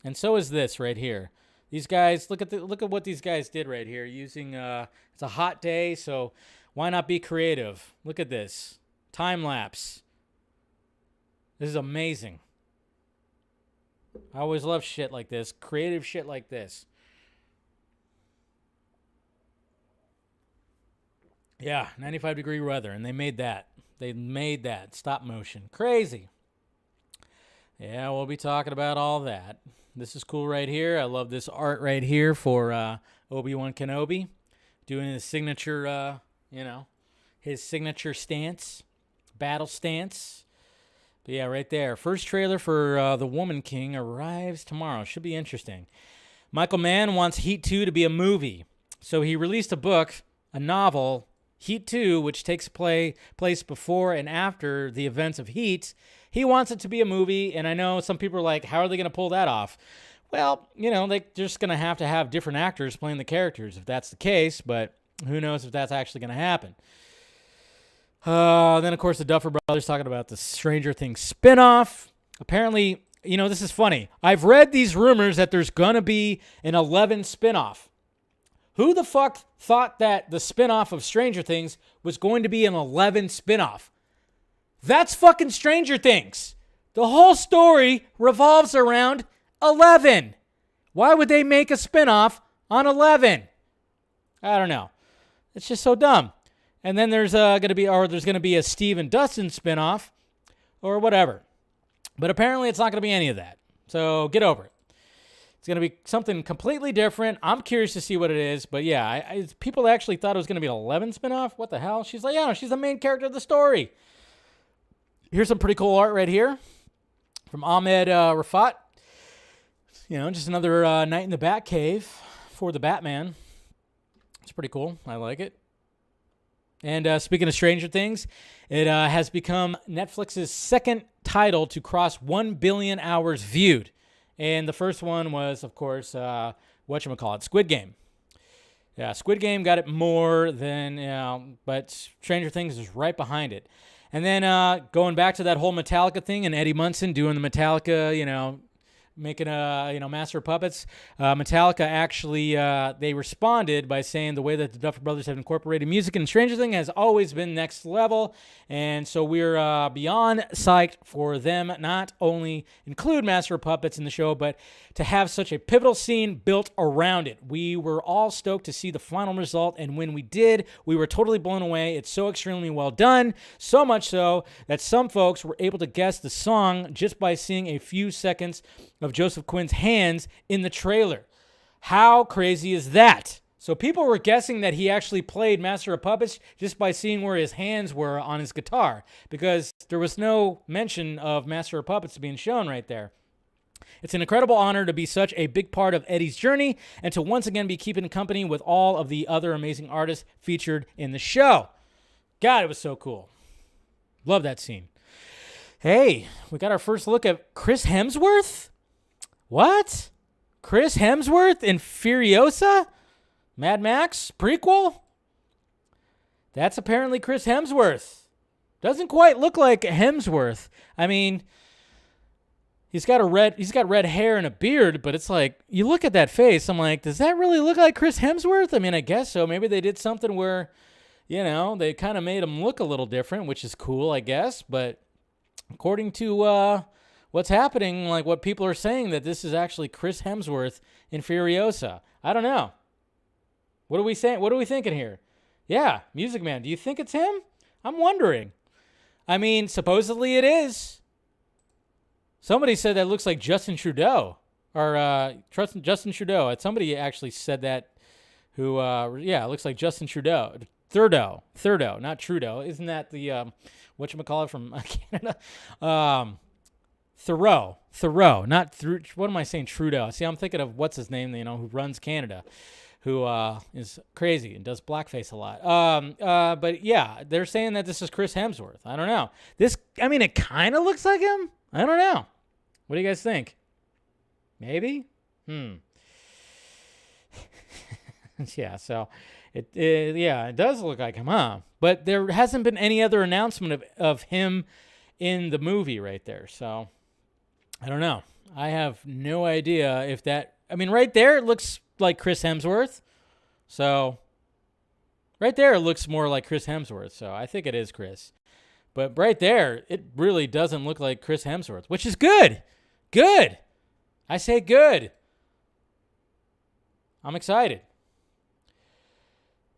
S2: And so is this right here. These guys, look at what these guys did right here. Using it's a hot day, so why not be creative? Look at this. Time lapse. This is amazing. I always love shit like this. Creative shit like this. Yeah, 95-degree weather, and they made that. They made that. Stop motion. Crazy. Yeah, we'll be talking about all that. This is cool right here. I love this art right here for Obi-Wan Kenobi. Doing his signature, his signature stance. Battle stance. But yeah, right there. First trailer for The Woman King arrives tomorrow. Should be interesting. Michael Mann wants Heat 2 to be a movie. So he released a book, a novel, Heat 2, which takes place before and after the events of Heat. He wants it to be a movie, and I know some people are like, how are they going to pull that off? Well, they're just going to have different actors playing the characters if that's the case, but who knows if that's actually going to happen. Then, of course, the Duffer Brothers talking about the Stranger Things spinoff. Apparently, this is funny. I've read these rumors that there's going to be an 11 spinoff. Who the fuck thought that the spinoff of Stranger Things was going to be an 11 spinoff? That's fucking Stranger Things. The whole story revolves around 11. Why would they make a spinoff on 11? I don't know. It's just so dumb. And then there's going to be a Steve and Dustin spinoff or whatever. But apparently it's not going to be any of that. So get over it. It's going to be something completely different. I'm curious to see what it is. But yeah, people actually thought it was going to be an 11 spinoff. What the hell? She's like, yeah, she's the main character of the story. Here's some pretty cool art right here from Ahmed Rafat. Just another night in the Batcave for the Batman. It's pretty cool. I like it. And speaking of Stranger Things, it has become Netflix's second title to cross 1 billion hours viewed. And the first one was, of course, Squid Game. Yeah, Squid Game got it more than, but Stranger Things is right behind it. And then going back to that whole Metallica thing and Eddie Munson doing the Metallica, making Master of Puppets. Metallica actually, they responded by saying the way that the Duffer Brothers have incorporated music in Stranger Things has always been next level. And so we're beyond psyched for them not only include Master of Puppets in the show, but to have such a pivotal scene built around it. We were all stoked to see the final result, and when we did, we were totally blown away. It's so extremely well done, so much so that some folks were able to guess the song just by seeing a few seconds of Joseph Quinn's hands in the trailer. How crazy is that? So people were guessing that he actually played Master of Puppets just by seeing where his hands were on his guitar, because there was no mention of Master of Puppets being shown right there. It's an incredible honor to be such a big part of Eddie's journey and to once again be keeping company with all of the other amazing artists featured in the show. God, it was so cool. Love that scene. Hey, we got our first look at Chris Hemsworth? What? Chris Hemsworth in Furiosa? Mad Max prequel? That's apparently Chris Hemsworth. Doesn't quite look like Hemsworth. I mean, he's got red hair and a beard, but it's like, you look at that face, I'm like, does that really look like Chris Hemsworth? I mean, I guess so. Maybe they did something where, they kind of made him look a little different, which is cool, I guess. But according to what's happening, like what people are saying, that this is actually Chris Hemsworth in Furiosa. I don't know. What are we saying? What are we thinking here? Yeah, Music Man, do you think it's him? I'm wondering. I mean, supposedly it is. Somebody said that looks like Justin Trudeau. Or Justin Trudeau. Somebody actually said that who, it looks like Justin Trudeau. Thurdo, not Trudeau. Isn't that the, whatchamacallit from Canada? Thoreau, not through. What am I saying? Trudeau. See, I'm thinking of what's his name, who runs Canada, who is crazy and does blackface a lot. But yeah, they're saying that this is Chris Hemsworth. I don't know. It kind of looks like him. I don't know. What do you guys think? Maybe? Yeah, so it does look like him, huh? But there hasn't been any other announcement of him in the movie right there. So I don't know. I have no idea if that. I mean, right there it looks like Chris Hemsworth. So right there it looks more like Chris Hemsworth. So I think it is Chris. But right there it really doesn't look like Chris Hemsworth, which is good. Good. I say good. I'm excited.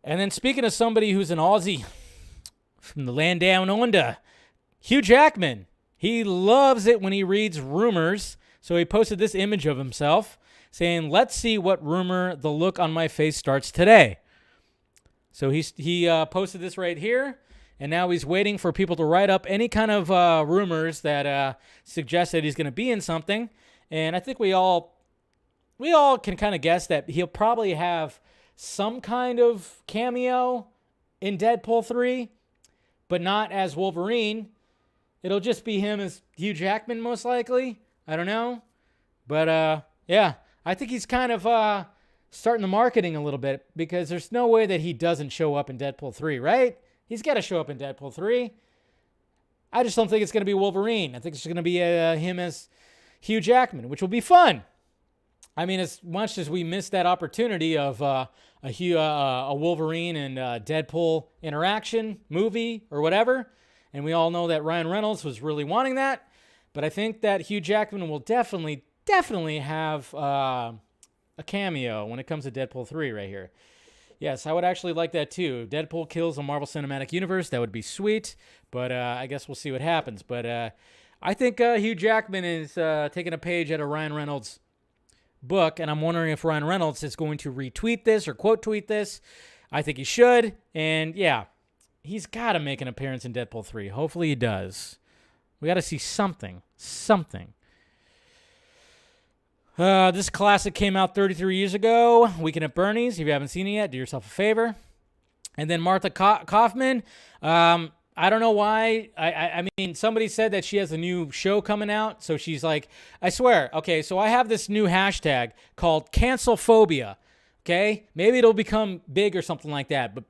S2: And then speaking of somebody who's an Aussie from the land down under, Hugh Jackman. He loves it when he reads rumors. So he posted this image of himself saying, "Let's see what rumor the look on my face starts today." So he posted this right here. And now he's waiting for people to write up any kind of rumors that suggest that he's going to be in something. And I think we all can kind of guess that he'll probably have some kind of cameo in Deadpool 3, but not as Wolverine. It'll just be him as Hugh Jackman, most likely. I don't know. But, yeah, I think he's kind of starting the marketing a little bit because there's no way that he doesn't show up in Deadpool 3, right? He's got to show up in Deadpool 3. I just don't think it's going to be Wolverine. I think it's going to be him as Hugh Jackman, which will be fun. I mean, as much as we missed that opportunity of a Wolverine and Deadpool interaction movie or whatever, and we all know that Ryan Reynolds was really wanting that, but I think that Hugh Jackman will definitely have a cameo when it comes to Deadpool 3 right here. Yes, I would actually like that too. Deadpool kills the Marvel Cinematic Universe. That would be sweet, but I guess we'll see what happens. But I think Hugh Jackman is taking a page out of Ryan Reynolds' book, and I'm wondering if Ryan Reynolds is going to retweet this or quote tweet this. I think he should, and yeah, he's got to make an appearance in Deadpool 3. Hopefully he does. We got to see something. This classic came out 33 years ago, Weekend at Bernie's. If you haven't seen it yet, do yourself a favor. And then Martha Kaufman, I don't know why. I mean, somebody said that she has a new show coming out, so she's like, I swear, okay, so I have this new hashtag called cancelphobia, okay? Maybe it'll become big or something like that, but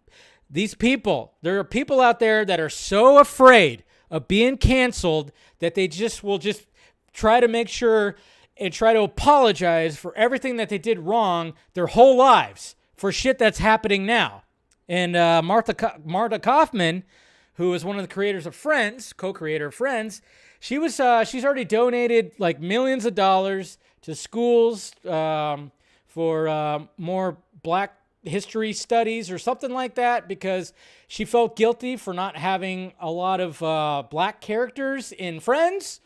S2: these people, there are people out there that are so afraid of being canceled that they will just try to make sure and try to apologize for everything that they did wrong their whole lives for shit that's happening now. And Martha Kaufman, who is one of the creators of Friends, co-creator of Friends, she's already donated like millions of dollars to schools for more Black history studies or something like that because she felt guilty for not having a lot of Black characters in Friends.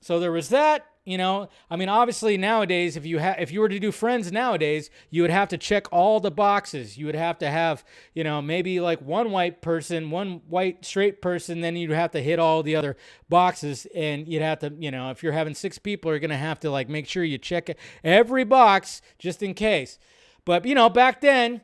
S2: So there was that. You know, I mean, obviously nowadays, if you were to do Friends nowadays, you would have to check all the boxes. You would have to have, you know, maybe like one white person, one white straight person, then you'd have to hit all the other boxes, and you'd have to, you know, if you're having 6 people, you're going to have to like make sure you check every box just in case. But, you know, back then,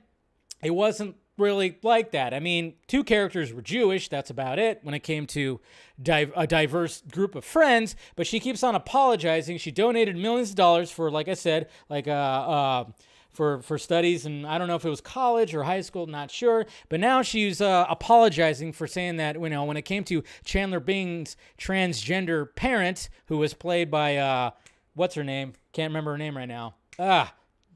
S2: it wasn't really like that. I mean, 2 characters were Jewish. That's about it when it came to a diverse group of friends. But she keeps on apologizing. She donated millions of dollars for, like I said, like for studies, and I don't know if it was college or high school, not sure. But now she's apologizing for saying that, you know, when it came to Chandler Bing's transgender parent, who was played by what's her name? Can't remember her name right now.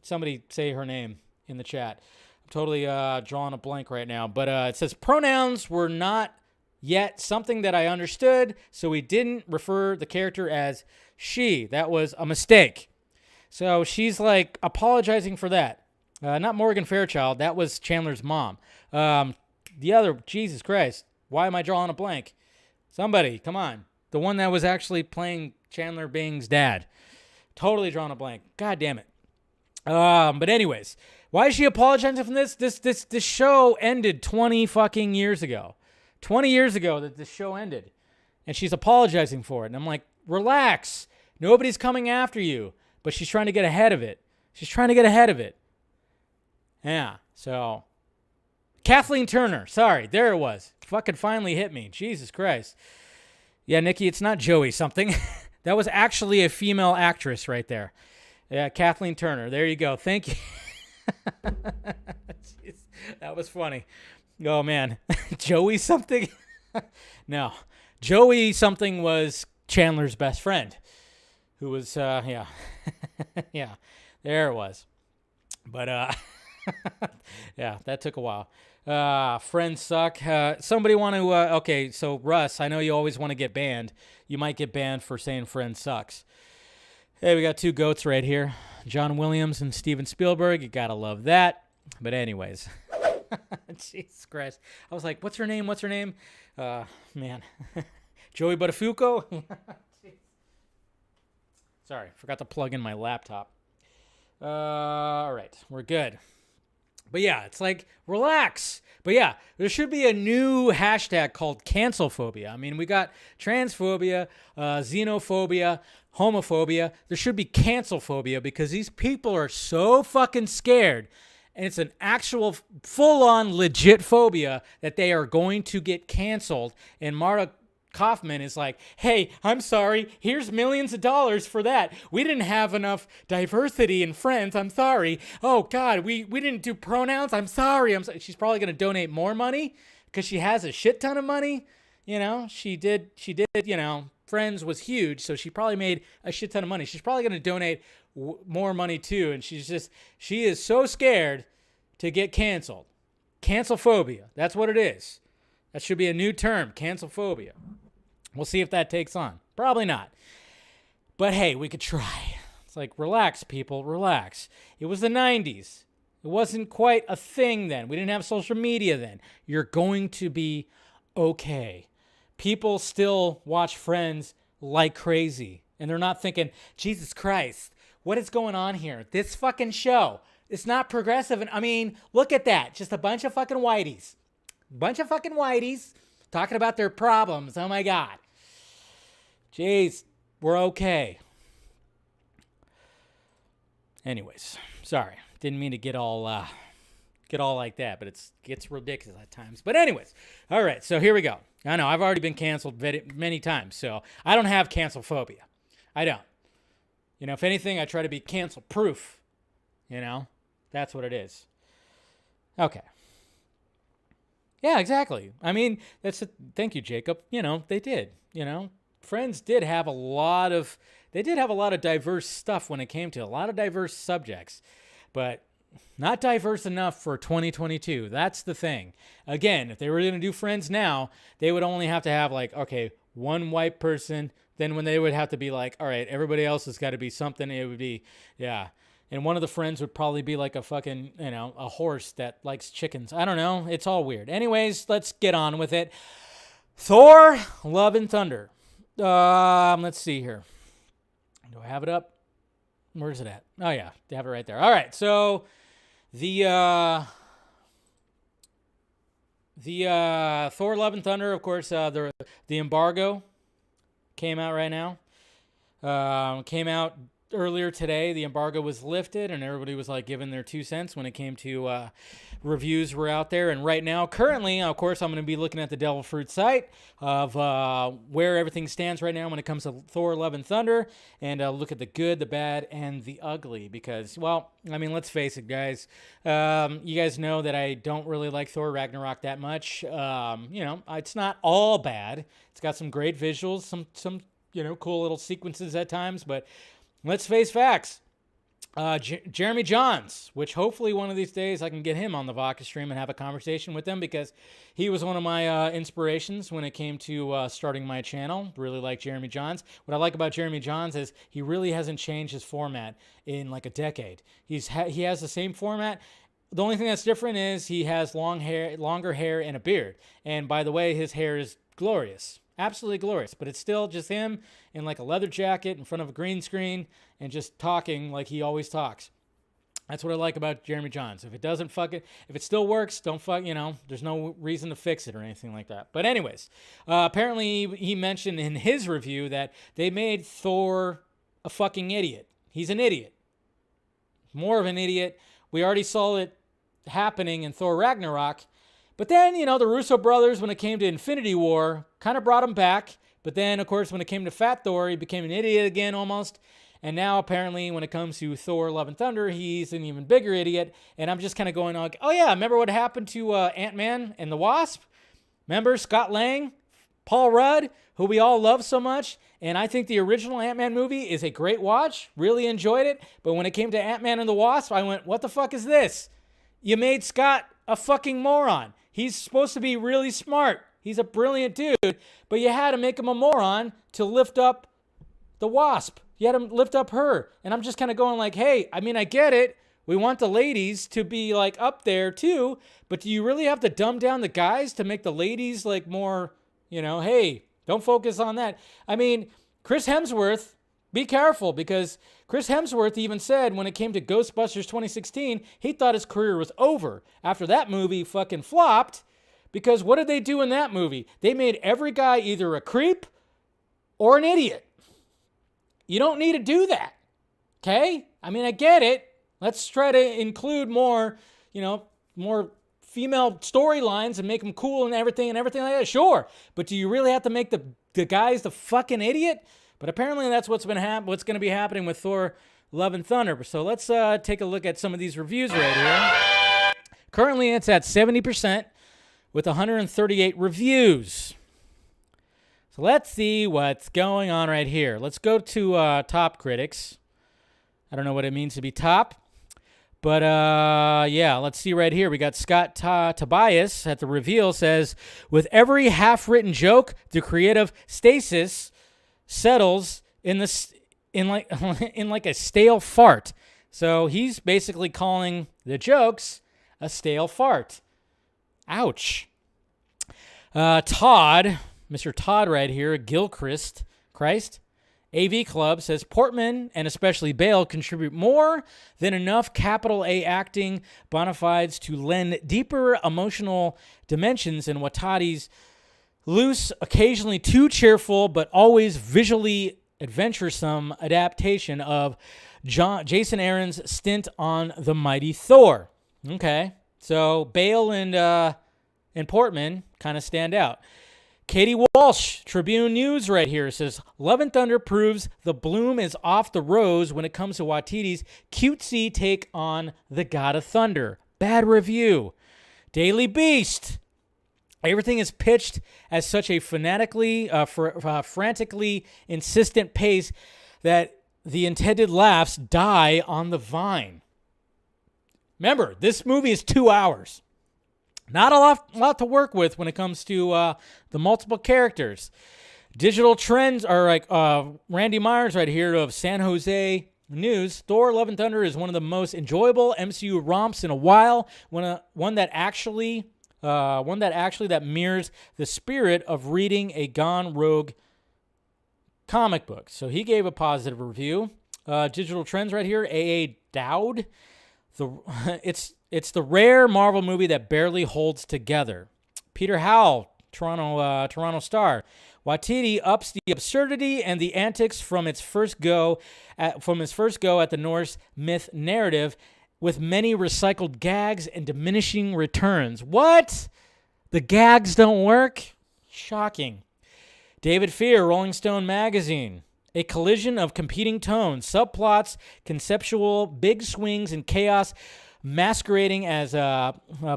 S2: Somebody say her name in the chat. Totally drawing a blank right now. But it says pronouns were not yet something that I understood, so we didn't refer the character as she. That was a mistake. So she's like apologizing for that. Not Morgan Fairchild. That was Chandler's mom. The other, Jesus Christ. Why am I drawing a blank? Somebody, come on. The one that was actually playing Chandler Bing's dad. Totally drawing a blank. God damn it. But anyways, why is she apologizing for this? This show ended 20 fucking years ago. 20 years ago that this show ended. And she's apologizing for it. And I'm like, relax. Nobody's coming after you. But she's trying to get ahead of it. Yeah, so. Kathleen Turner. Sorry, there it was. Fucking finally hit me. Jesus Christ. Yeah, Nikki, it's not Joey something. That was actually a female actress right there. Yeah, Kathleen Turner. There you go. Thank you. Jeez, that was funny. Oh, man. Joey something? No. Joey something was Chandler's best friend, who was, yeah. Yeah, there it was. But, yeah, that took a while. Friends suck. Somebody want to, okay, so Russ, I know you always want to get banned. You might get banned for saying friends sucks. Hey, we got two goats right here. John Williams and Steven Spielberg. You gotta love that. But anyways. Jesus Christ. I was like, what's her name? What's her name? Man. Joey Buttafuoco? Sorry, forgot to plug in my laptop. All right, we're good. But yeah, it's like, relax. But yeah, there should be a new hashtag called cancelphobia. I mean, we got transphobia, xenophobia, homophobia. There should be cancelphobia because these people are so fucking scared. And it's an actual full-on legit phobia that they are going to get canceled. And Marta Kaufman is like, hey, I'm sorry. Here's millions of dollars for that. We didn't have enough diversity in Friends. I'm sorry. Oh, God, we didn't do pronouns. I'm sorry. She's probably going to donate more money because she has a shit ton of money. You know, she did, you know, Friends was huge, so she probably made a shit ton of money. She's probably going to donate more money too, and she is so scared to get canceled. Cancelphobia. That's what it is. That should be a new term, cancelphobia. We'll see if that takes on. Probably not. But hey, we could try. It's like, relax, people, relax. It was the 90s. It wasn't quite a thing then. We didn't have social media then. You're going to be okay. People still watch Friends like crazy. And they're not thinking, Jesus Christ, what is going on here? This fucking show, it's not progressive. And I mean, look at that. Just a bunch of fucking whiteys. Bunch of fucking whiteys talking about their problems. Oh my God. Jeez, we're okay. Anyways, sorry. Didn't mean to get all like that, but it gets ridiculous at times. But anyways, all right, so here we go. I know, I've already been canceled many times, so I don't have cancel phobia. I don't. You know, if anything, I try to be cancel proof. You know, that's what it is. Okay. Yeah, exactly. I mean, thank you, Jacob. You know, they did. You know, Friends did have a lot of diverse stuff when it came to a lot of diverse subjects, but not diverse enough for 2022. That's the thing. Again, if they were going to do Friends now, they would only have to have like, okay, one white person. Then when they would have to be like, all right, everybody else has got to be something. It would be, yeah. And one of the friends would probably be like a fucking, you know, a horse that likes chickens. I don't know. It's all weird. Anyways, let's get on with it. Thor, Love and Thunder. Let's see here. Do I have it up? Where's it at? Oh, yeah. They have it right there. All right. So the Thor, Love and Thunder, of course, the embargo came out right now. Came out earlier today. The embargo was lifted, and everybody was like giving their 2 cents when it came to reviews were out there. And right now, currently, of course, I'm going to be looking at the Devil Fruit site of where everything stands right now when it comes to Thor, Love and Thunder, and look at the good, the bad, and the ugly. Because, well, I mean, let's face it, guys. You guys know that I don't really like Thor Ragnarok that much. You know, it's not all bad. It's got some great visuals, some you know, cool little sequences at times, but let's face facts. Jeremy Johns, which hopefully one of these days I can get him on the Vodka stream and have a conversation with him, because he was one of my inspirations when it came to starting my channel. Really like Jeremy Johns. What I like about Jeremy Johns is he really hasn't changed his format in like a decade. He has the same format. The only thing that's different is he has longer hair and a beard. And by the way, his hair is glorious. Absolutely glorious, but it's still just him in like a leather jacket in front of a green screen and just talking like he always talks. That's what I like about Jeremy Johns. If it still works, you know, there's no reason to fix it or anything like that. But anyways, apparently he mentioned in his review that they made Thor a fucking idiot. He's an idiot. More of an idiot. We already saw it happening in Thor Ragnarok. But then, you know, the Russo brothers, when it came to Infinity War, kind of brought him back. But then, of course, when it came to Fat Thor, he became an idiot again almost. And now apparently when it comes to Thor Love and Thunder, he's an even bigger idiot. And I'm just kind of going like, oh yeah, remember what happened to Ant-Man and the Wasp? Remember Scott Lang, Paul Rudd, who we all love so much? And I think the original Ant-Man movie is a great watch. Really enjoyed it. But when it came to Ant-Man and the Wasp, I went, what the fuck is this? You made Scott a fucking moron. He's supposed to be really smart. He's a brilliant dude. But you had to make him a moron to lift up the Wasp. You had to lift up her. And I'm just kind of going like, hey, I mean, I get it. We want the ladies to be like up there too. But do you really have to dumb down the guys to make the ladies like more, hey, don't focus on that. I mean, Chris Hemsworth, be careful, because Chris Hemsworth even said when it came to Ghostbusters 2016, he thought his career was over after that movie fucking flopped. Because what did they do in that movie? They made every guy either a creep or an idiot. You don't need to do that. Okay? I mean, I get it. Let's try to include more, more female storylines and make them cool and everything like that. Sure. But do you really have to make the guys the fucking idiot? But apparently that's what's going to be happening with Thor Love and Thunder. So let's take a look at some of these reviews right here. Currently it's at 70% with 138 reviews. So let's see what's going on right here. Let's go to top critics. I don't know what it means to be top. But, yeah, let's see right here. We got Scott Tobias at the reveal says, with every half-written joke, the creative stasis settles in like a stale fart. So he's basically calling the jokes a stale fart. Ouch. Todd, Mr. Todd right here, Gilchrist, AV Club says Portman and especially Bale contribute more than enough capital A acting bona fides to lend deeper emotional dimensions in Watati's loose, occasionally too cheerful, but always visually adventuresome adaptation of Jason Aaron's stint on The Mighty Thor. Okay, so Bale and Portman kind of stand out. Katie Walsh, Tribune News right here, says, Love and Thunder proves the bloom is off the rose when it comes to Waititi's cutesy take on the God of Thunder. Bad review. Daily Beast. Everything is pitched at such a frantically insistent pace that the intended laughs die on the vine. Remember, this movie is 2 hours. Not a lot to work with when it comes to the multiple characters. Digital trends are like Randy Myers right here of San Jose News. Thor: Love and Thunder is one of the most enjoyable MCU romps in a while. One that actually mirrors the spirit of reading a gone rogue comic book. So he gave a positive review. Digital trends right here. A.A. Dowd. It's the rare Marvel movie that barely holds together. Peter Howell, Toronto Star. Waititi ups the absurdity and the antics from his first go at the Norse myth narrative, with many recycled gags and diminishing returns. What? The gags don't work? Shocking. David Fear, Rolling Stone Magazine. A collision of competing tones, subplots, conceptual big swings, and chaos masquerading as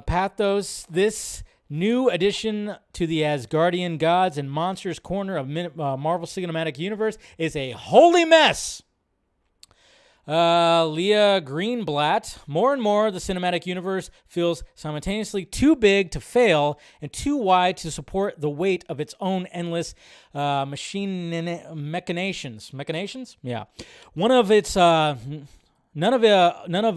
S2: pathos. This new addition to the Asgardian gods and monsters corner of Marvel Cinematic Universe is a holy mess. Leah Greenblatt. More and more, the cinematic universe feels simultaneously too big to fail and too wide to support the weight of its own endless machinations. Machinations? Yeah. None of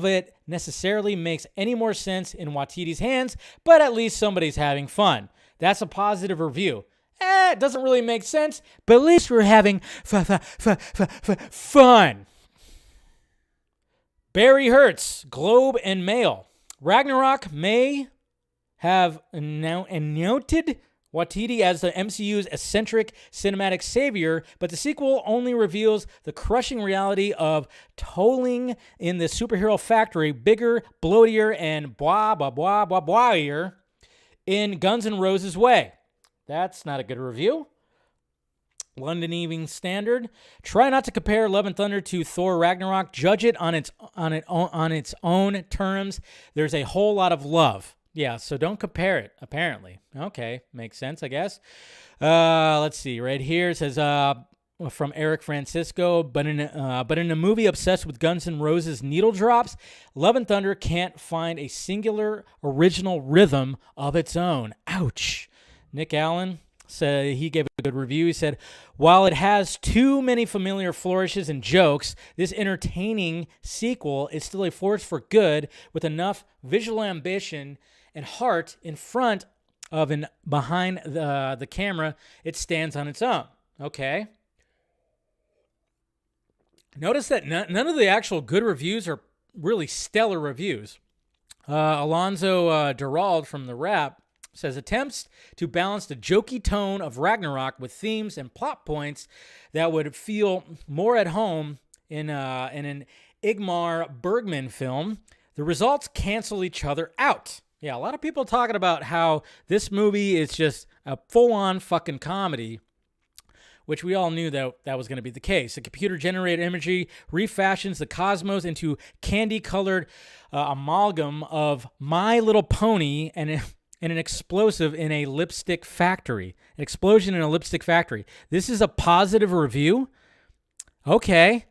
S2: it necessarily makes any more sense in Waititi's hands, but at least somebody's having fun. That's a positive review. It doesn't really make sense, but at least we're having fun. Barry Hertz, Globe and Mail. Ragnarok may have anointed Waititi as the MCU's eccentric cinematic savior, but the sequel only reveals the crushing reality of tolling in the superhero factory, bigger, bloatier, and in Guns N' Roses way. That's not a good review. London Evening Standard. Try not to compare Love and Thunder to Thor Ragnarok. Judge it on its own terms. There's a whole lot of love. Yeah, so don't compare it, apparently. Okay, makes sense, I guess. Let's see. Right here it says from Eric Francisco, but in a movie obsessed with Guns N' Roses needle drops, Love and Thunder can't find a singular original rhythm of its own. Ouch. Nick Allen said he gave a good review. He said, while it has too many familiar flourishes and jokes, this entertaining sequel is still a force for good with enough visual ambition and heart in front of and behind the camera. It stands on its own. Okay. Notice that none of the actual good reviews are really stellar reviews. Alonzo Durald from The Wrap says, attempts to balance the jokey tone of Ragnarok with themes and plot points that would feel more at home in an Ingmar Bergman film. The results cancel each other out. Yeah, a lot of people talking about how this movie is just a full-on fucking comedy, which we all knew that was going to be the case. The computer-generated imagery refashions the cosmos into candy-colored amalgam of My Little Pony and an explosive in a lipstick factory. An explosion in a lipstick factory. This is a positive review? Okay.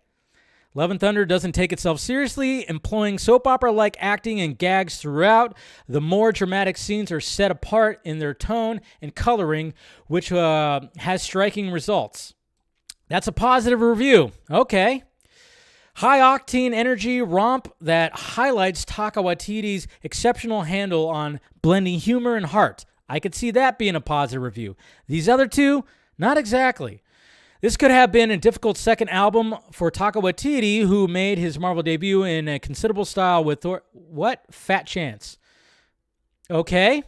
S2: Love and Thunder doesn't take itself seriously, employing soap opera-like acting and gags throughout. The more dramatic scenes are set apart in their tone and coloring, which has striking results. That's a positive review. Okay. High-octane energy romp that highlights Taika Waititi's exceptional handle on blending humor and heart. I could see that being a positive review. These other two, not exactly. This could have been a difficult second album for Taika Waititi, who made his Marvel debut in a considerable style with Thor. What? Fat Chance. Okay.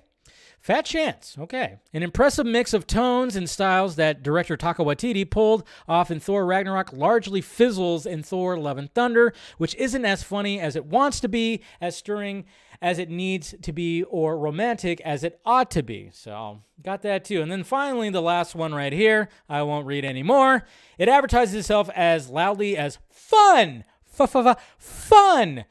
S2: Fat Chance. Okay. An impressive mix of tones and styles that director Taika Waititi pulled off in Thor Ragnarok largely fizzles in Thor Love and Thunder, which isn't as funny as it wants to be, as stirring as it needs to be, or romantic as it ought to be. So, got that too. And then finally, the last one right here. I won't read anymore. It advertises itself as loudly as fun. Fun.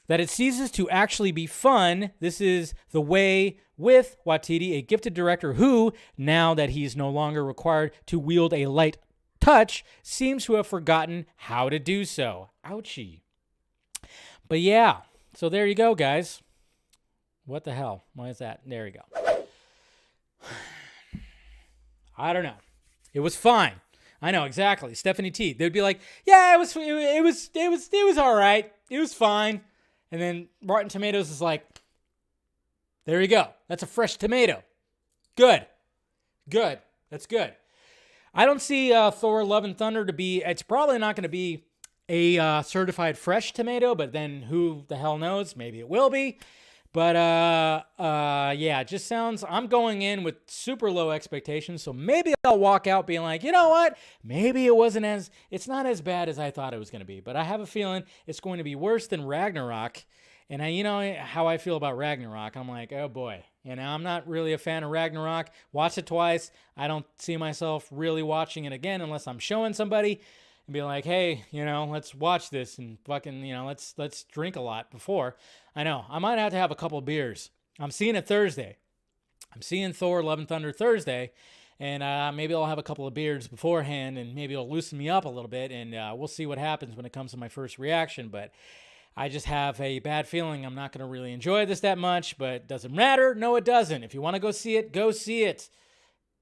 S2: That it ceases to actually be fun. This is the way with Waititi, a gifted director who, now that he's no longer required to wield a light touch, seems to have forgotten how to do so. Ouchie. But yeah, so there you go, guys. What the hell? Why is that? There you go. I don't know. It was fine. I know, exactly. Stephanie T. They'd be like, yeah, it was all right. It was fine. And then Rotten Tomatoes is like, there you go. That's a fresh tomato. Good. That's good. I don't see Thor Love and Thunder to be, it's probably not going to be a certified fresh tomato, but then who the hell knows? Maybe it will be. But yeah, it just sounds, I'm going in with super low expectations, so maybe I'll walk out being like, you know what? Maybe it's not as bad as I thought it was going to be, but I have a feeling it's going to be worse than Ragnarok. And you know how I feel about Ragnarok. I'm like, oh boy. I'm not really a fan of Ragnarok. Watched it twice. I don't see myself really watching it again unless I'm showing somebody and be like, hey, let's watch this and fucking, let's drink a lot before. I know. I might have to have a couple beers. I'm seeing it Thursday. I'm seeing Thor Love and Thunder Thursday. And maybe I'll have a couple of beers beforehand and maybe it'll loosen me up a little bit. And we'll see what happens when it comes to my first reaction. But I just have a bad feeling I'm not going to really enjoy this that much, but does it matter? No, it doesn't. If you want to go see it, go see it.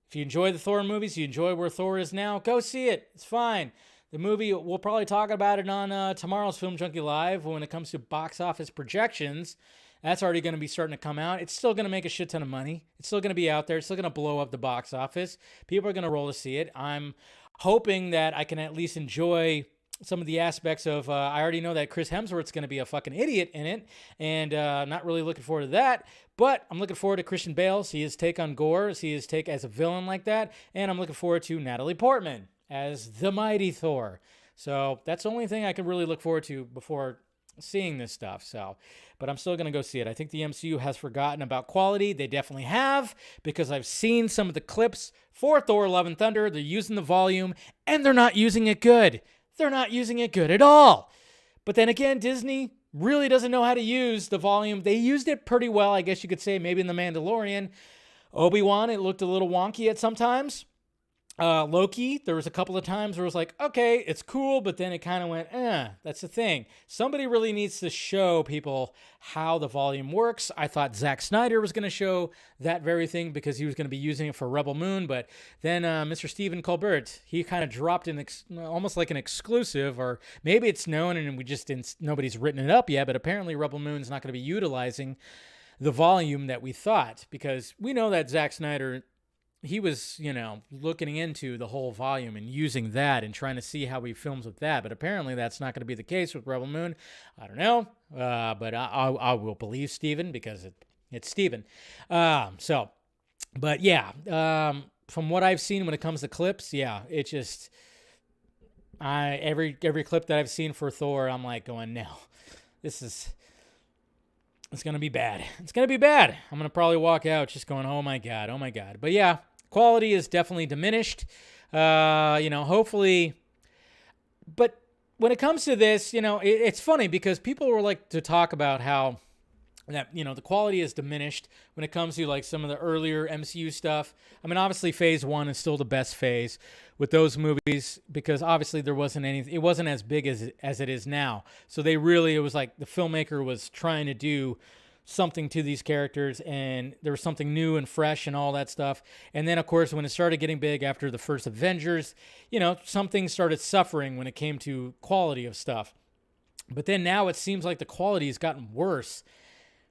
S2: If you enjoy the Thor movies, you enjoy where Thor is now, go see it. It's fine. The movie, we'll probably talk about it on tomorrow's Film Junkie Live when it comes to box office projections. That's already going to be starting to come out. It's still going to make a shit ton of money. It's still going to be out there. It's still going to blow up the box office. People are going to roll to see it. I'm hoping that I can at least enjoy some of the aspects of, I already know that Chris Hemsworth's going to be a fucking idiot in it, and not really looking forward to that, but I'm looking forward to Christian Bale, see his take on gore, see his take as a villain like that, and I'm looking forward to Natalie Portman as the mighty Thor. So that's the only thing I can really look forward to before seeing this stuff. So, but I'm still going to go see it. I think the MCU has forgotten about quality. They definitely have, because I've seen some of the clips for Thor Love and Thunder. They're using the volume and they're not using it good. They're not using it good at all. But then again, Disney really doesn't know how to use the volume. They used it pretty well, I guess you could say, maybe in The Mandalorian. Obi-Wan, it looked a little wonky at sometimes. Loki, there was a couple of times where it was like, okay, it's cool, but then it kind of went, that's the thing. Somebody really needs to show people how the volume works. I thought Zack Snyder was going to show that very thing because he was going to be using it for Rebel Moon, but then Mr. Stephen Colbert, he kind of dropped in almost like an exclusive, or maybe it's known and we just didn't, nobody's written it up yet, but apparently Rebel Moon's not going to be utilizing the volume that we thought, because we know that Zack Snyder, he was, looking into the whole volume and using that and trying to see how he films with that. But apparently that's not going to be the case with Rebel Moon. I don't know. But I will believe Steven because it's Steven. But yeah, from what I've seen when it comes to clips, yeah, it just, every clip that I've seen for Thor, I'm like going, no, it's going to be bad. It's going to be bad. I'm going to probably walk out just going, oh my God. But yeah, quality is definitely diminished. Hopefully. But when it comes to this, it's funny because people were like to talk about how that, the quality is diminished when it comes to like some of the earlier MCU stuff. I mean, obviously phase 1 is still the best phase with those movies because obviously there wasn't anything, it wasn't as big as it is now. So it was like the filmmaker was trying to do something to these characters and there was something new and fresh and all that stuff. And then of course, when it started getting big after the first Avengers, some things started suffering when it came to quality of stuff. But then now it seems like the quality has gotten worse.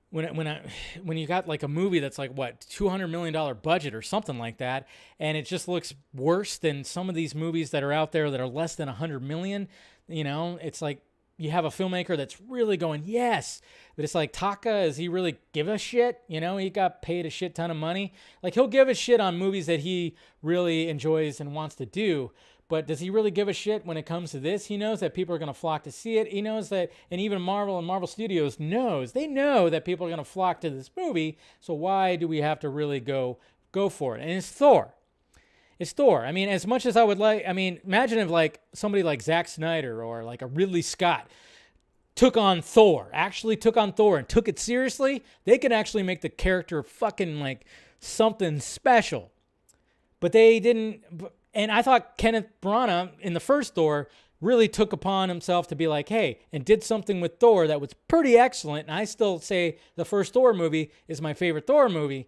S2: When you got like a movie that's like what $200 million budget or something like that, and it just looks worse than some of these movies that are out there that are less than $100 million, it's like you have a filmmaker that's really going yes, but it's like Taka, does he really give a shit? He got paid a shit ton of money. Like he'll give a shit on movies that he really enjoys and wants to do. But does he really give a shit when it comes to this? He knows that people are going to flock to see it. He knows that, and even Marvel and Marvel Studios they know that people are going to flock to this movie. So why do we have to really go for it? And it's Thor. It's Thor. I mean, as much as I would like, imagine if like somebody like Zack Snyder or like a Ridley Scott actually took on Thor and took it seriously. They could actually make the character fucking like something special. But they didn't. And I thought Kenneth Branagh in the first Thor really took upon himself to be like, hey, and did something with Thor that was pretty excellent. And I still say the first Thor movie is my favorite Thor movie.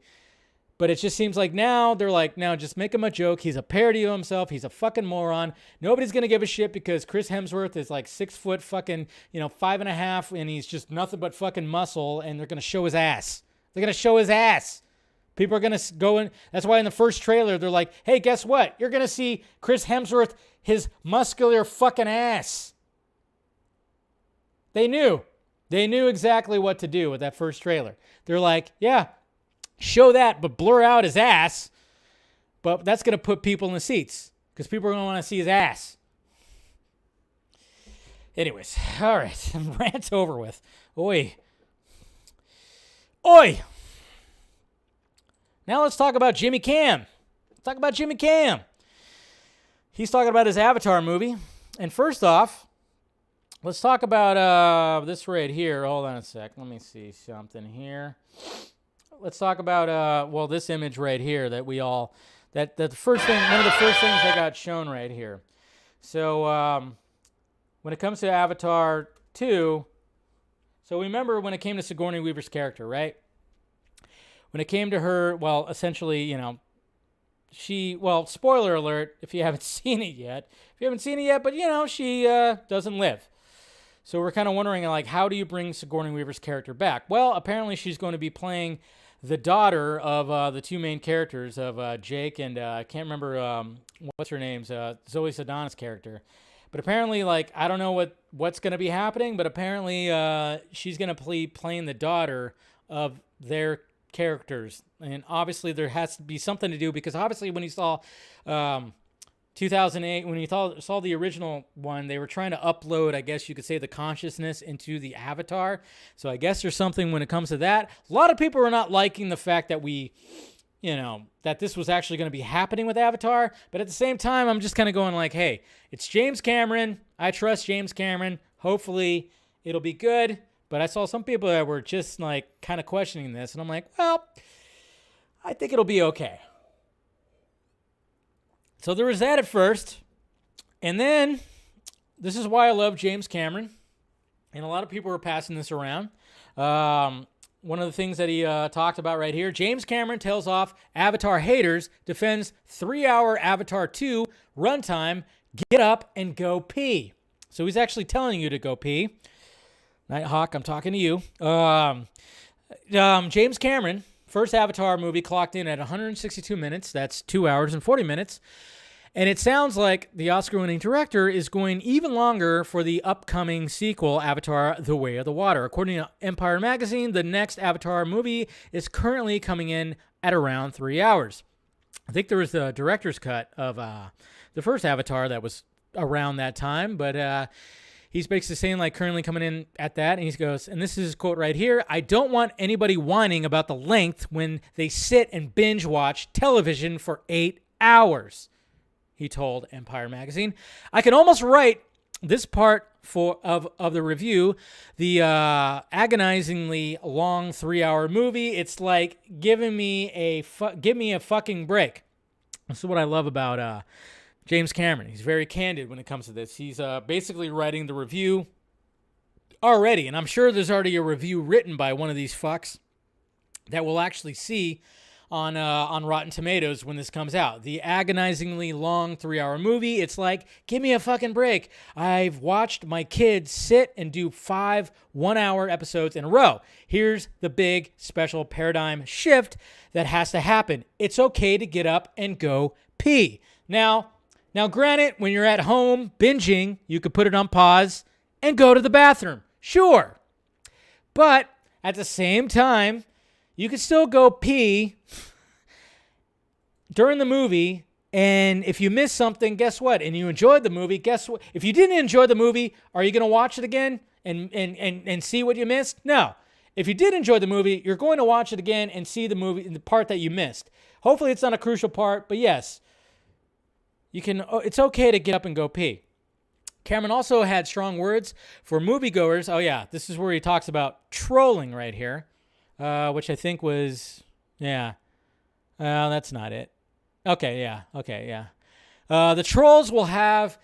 S2: But it just seems like now they're like, now just make him a joke. He's a parody of himself. He's a fucking moron. Nobody's going to give a shit because Chris Hemsworth is like 6 foot fucking, 5.5. And he's just nothing but fucking muscle. And they're going to show his ass. They're going to show his ass. People are going to go in. That's why in the first trailer, they're like, hey, guess what? You're going to see Chris Hemsworth, his muscular fucking ass. They knew. They knew exactly what to do with that first trailer. They're like, yeah, show that, but blur out his ass. But that's going to put people in the seats because people are going to want to see his ass. Anyways, all right. Rant's over with. Oi. Now let's talk about Jimmy Cam. He's talking about his Avatar movie. And first off, let's talk about this right here. Hold on a sec. Let me see something here. Let's talk about, this image right here that we all, that the first thing, one of the first things that got shown right here. So when it comes to Avatar 2, so remember when it came to Sigourney Weaver's character, right? When it came to her, well, essentially, spoiler alert if you haven't seen it yet. But, she doesn't live. So we're kind of wondering, like, how do you bring Sigourney Weaver's character back? Well, apparently she's going to be playing the daughter of the two main characters of Jake and I can't remember what's her name's Zoe Saldana's character. But apparently, like, I don't know what's going to be happening, but apparently she's going to be playing the daughter of their characters. And obviously there has to be something to do because obviously when you saw 2008, when you saw the original one, they were trying to upload, I guess you could say, the consciousness into the avatar. So I guess there's something when it comes to that. A lot of people are not liking the fact that that this was actually going to be happening with Avatar. But at the same time, I'm just kind of going like, hey, it's James Cameron. I trust James Cameron. Hopefully it'll be good. But I saw some people that were just like kind of questioning this. And I'm like, well, I think it'll be okay. So there was that at first. And then, this is why I love James Cameron. And a lot of people were passing this around. One of the things that he talked about right here, James Cameron tells off Avatar haters, defends 3-hour Avatar 2 runtime, get up and go pee. So he's actually telling you to go pee. Nighthawk, I'm talking to you. James Cameron, first Avatar movie, clocked in at 162 minutes. That's 2 hours and 40 minutes. And it sounds like the Oscar-winning director is going even longer for the upcoming sequel, Avatar: The Way of the Water. According to Empire Magazine, the next Avatar movie is currently coming in at around 3 hours. I think there was the director's cut of the first Avatar that was around that time, but he's basically saying like currently coming in at that, and he goes, and this is his quote right here, "I don't want anybody whining about the length when they sit and binge watch television for 8 hours. He told Empire Magazine. I can almost write this part of the review, the agonizingly long 3-hour movie. It's like give me a fucking break." This is what I love about James Cameron. He's very candid when it comes to this. He's basically writing the review already, and I'm sure there's already a review written by one of these fucks that we'll actually see on Rotten Tomatoes when this comes out. The agonizingly long 3-hour movie. It's like, give me a fucking break. I've watched my kids sit and do 5 1-hour episodes in a row. Here's the big special paradigm shift that has to happen. It's okay to get up and go pee. Now granted, when you're at home binging, you could put it on pause and go to the bathroom. Sure. But at the same time, you could still go pee during the movie, and if you miss something, guess what? And you enjoyed the movie, guess what? If you didn't enjoy the movie, are you going to watch it again and see what you missed? No. If you did enjoy the movie, you're going to watch it again and see the movie, the part that you missed. Hopefully it's not a crucial part, but yes, you can. It's okay to get up and go pee. Cameron also had strong words for moviegoers. Oh yeah, this is where he talks about trolling right here. Which I think was, yeah. That's not it. Okay, yeah. The trolls will have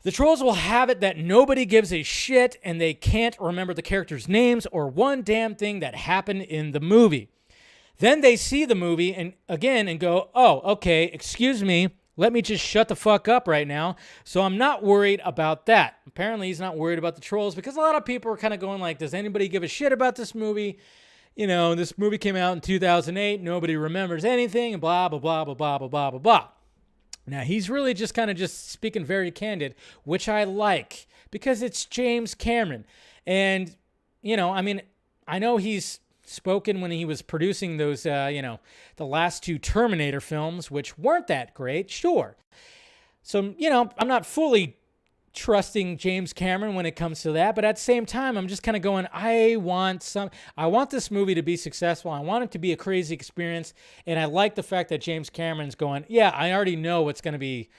S2: it that nobody gives a shit and they can't remember the characters' names or one damn thing that happened in the movie. Then they see the movie and go, oh, okay, excuse me, let me just shut the fuck up right now. So I'm not worried about that. Apparently he's not worried about the trolls because a lot of people are kind of going like, does anybody give a shit about this movie? This movie came out in 2008. Nobody remembers anything, and blah, blah, blah, blah, blah, blah, blah, blah, blah. Now, he's really just kind of just speaking very candid, which I like, because it's James Cameron. And, I know he's spoken when he was producing those, the last 2 Terminator films, which weren't that great, sure. So, I'm not fully trusting James Cameron when it comes to that, but at the same time, I'm just kind of going, I want this movie to be successful. I want it to be a crazy experience, and I like the fact that James Cameron's going, yeah, I already know what's going to be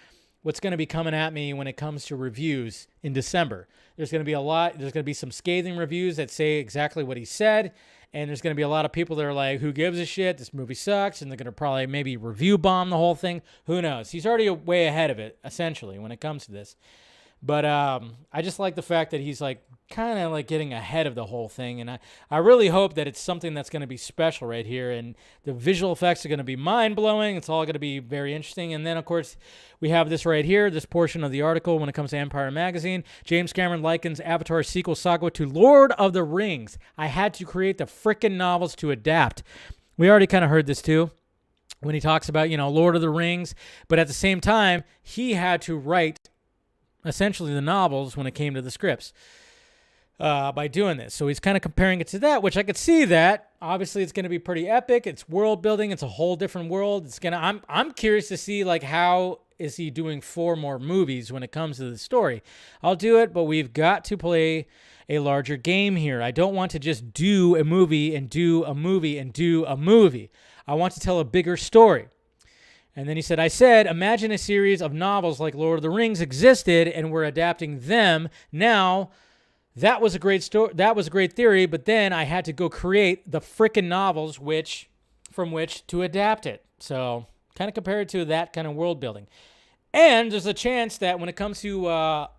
S2: coming at me when it comes to reviews in December. There's going to be some scathing reviews that say exactly what he said, and there's going to be a lot of people that are like, who gives a shit? This movie sucks, and they're going to probably maybe review bomb the whole thing. Who knows? He's already way ahead of it, essentially, when it comes to this. But I just like the fact that he's like kind of like getting ahead of the whole thing. And I really hope that it's something that's going to be special right here. And the visual effects are going to be mind-blowing. It's all going to be very interesting. And then, of course, we have this right here, this portion of the article when it comes to Empire Magazine. James Cameron likens Avatar sequel saga to Lord of the Rings. I had to create the frickin' novels to adapt. We already kind of heard this too when he talks about, Lord of the Rings. But at the same time, he had to write essentially the novels when it came to the scripts by doing this. So he's kind of comparing it to that, which I could see that. Obviously, it's going to be pretty epic. It's world building. It's a whole different world. I'm curious to see like how is he doing 4 more movies when it comes to the story? I'll do it, but we've got to play a larger game here. I don't want to just do a movie and do a movie and do a movie. I want to tell a bigger story. And then he said, I said, imagine a series of novels like Lord of the Rings existed and we're adapting them. Now, that was a great story. That was a great theory, but then I had to go create the frickin' novels from which to adapt it. So, kind of compare it to that kind of world building. And there's a chance that when it comes to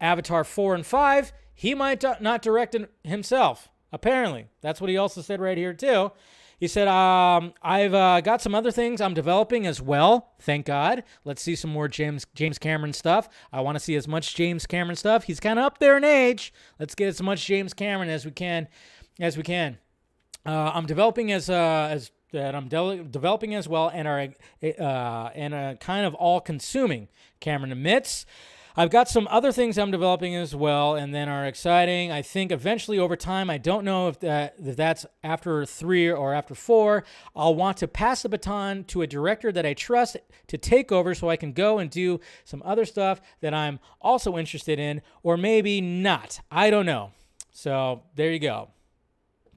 S2: Avatar 4 and 5, he might not direct it himself. Apparently. That's what he also said right here, too. He said, I've got some other things I'm developing as well. Thank God. Let's see some more James Cameron stuff. I want to see as much James Cameron stuff. He's kind of up there in age. Let's get as much James Cameron as we can. I'm developing developing as well and are kind of all-consuming. Cameron admits. I've got some other things I'm developing as well and then are exciting. I think eventually over time, I don't know if that's after 3 or after 4, I'll want to pass the baton to a director that I trust to take over so I can go and do some other stuff that I'm also interested in, or maybe not. I don't know. So there you go.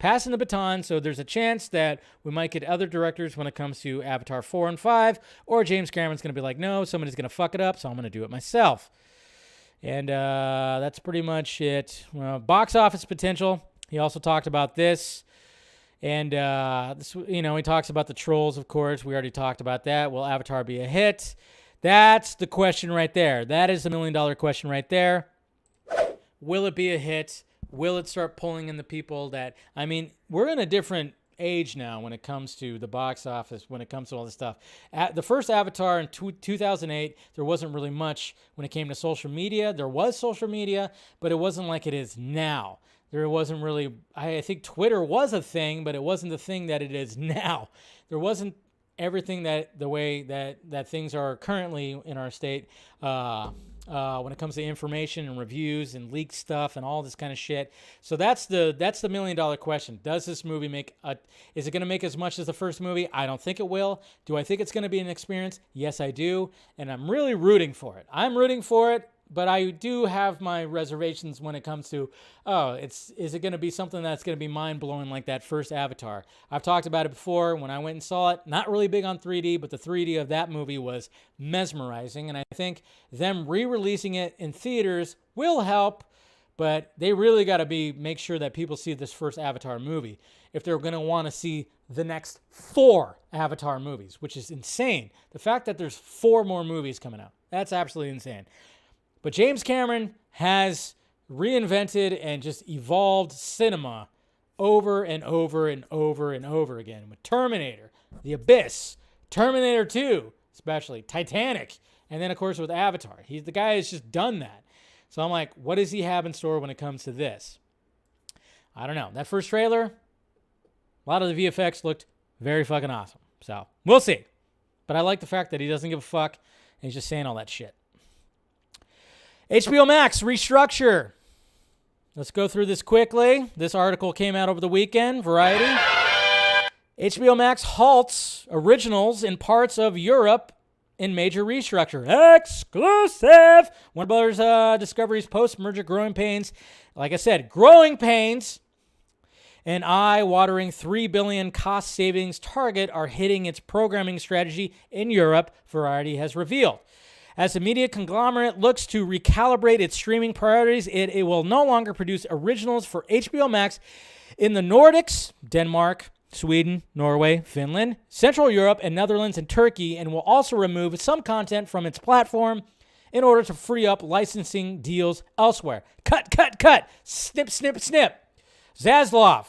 S2: Passing the baton, so there's a chance that we might get other directors when it comes to Avatar 4 and 5, or James Cameron's going to be like, no, somebody's going to fuck it up, so I'm going to do it myself. And that's pretty much it. Box office potential. He also talked about this. And, he talks about the trolls, of course. We already talked about that. Will Avatar be a hit? That's the question right there. That is the $1 million question right there. Will it be a hit? Will it start pulling in the people that... I mean, we're in a different age now when it comes to the box office, when it comes to all this stuff. The first Avatar in 2008, there wasn't really much when it came to social media. There was social media, but it wasn't like it is now. There wasn't really... I think Twitter was a thing, but it wasn't the thing that it is now. There wasn't everything the way that things are currently in our state when it comes to information and reviews and leaked stuff and all this kind of shit. So that's the $1 million question. Does this movie is it going to make as much as the first movie? I don't think it will. Do I think it's going to be an experience? Yes, I do. And I'm really rooting for it. I'm rooting for it, but I do have my reservations when it comes to, is it going to be something that's going to be mind-blowing like that first Avatar? I've talked about it before when I went and saw it. Not really big on 3D, but the 3D of that movie was mesmerizing, and I think them re-releasing it in theaters will help, but they really got to make sure that people see this first Avatar movie if they're going to want to see the next 4 Avatar movies, which is insane. The fact that there's 4 more movies coming out, that's absolutely insane. But James Cameron has reinvented and just evolved cinema over and over and over and over again with Terminator, The Abyss, Terminator 2, especially, Titanic, and then, of course, with Avatar. The guy has just done that. So I'm like, what does he have in store when it comes to this? I don't know. That first trailer, a lot of the VFX looked very fucking awesome. So we'll see. But I like the fact that he doesn't give a fuck and he's just saying all that shit. HBOMax, Restructure. Let's go through this quickly. This article came out over the weekend, Variety. HBOMax halts originals in parts of Europe in major restructure. Exclusive! Warner Brothers Discovery's post-merger growing pains. Like I said, growing pains. An eye-watering $3 billion cost savings target are hitting its programming strategy in Europe, Variety has revealed. As the media conglomerate looks to recalibrate its streaming priorities, it will no longer produce originals for HBO Max in the Nordics, Denmark, Sweden, Norway, Finland, Central Europe, and Netherlands and Turkey, and will also remove some content from its platform in order to free up licensing deals elsewhere. Cut. Snip, snip, snip. Zaslav.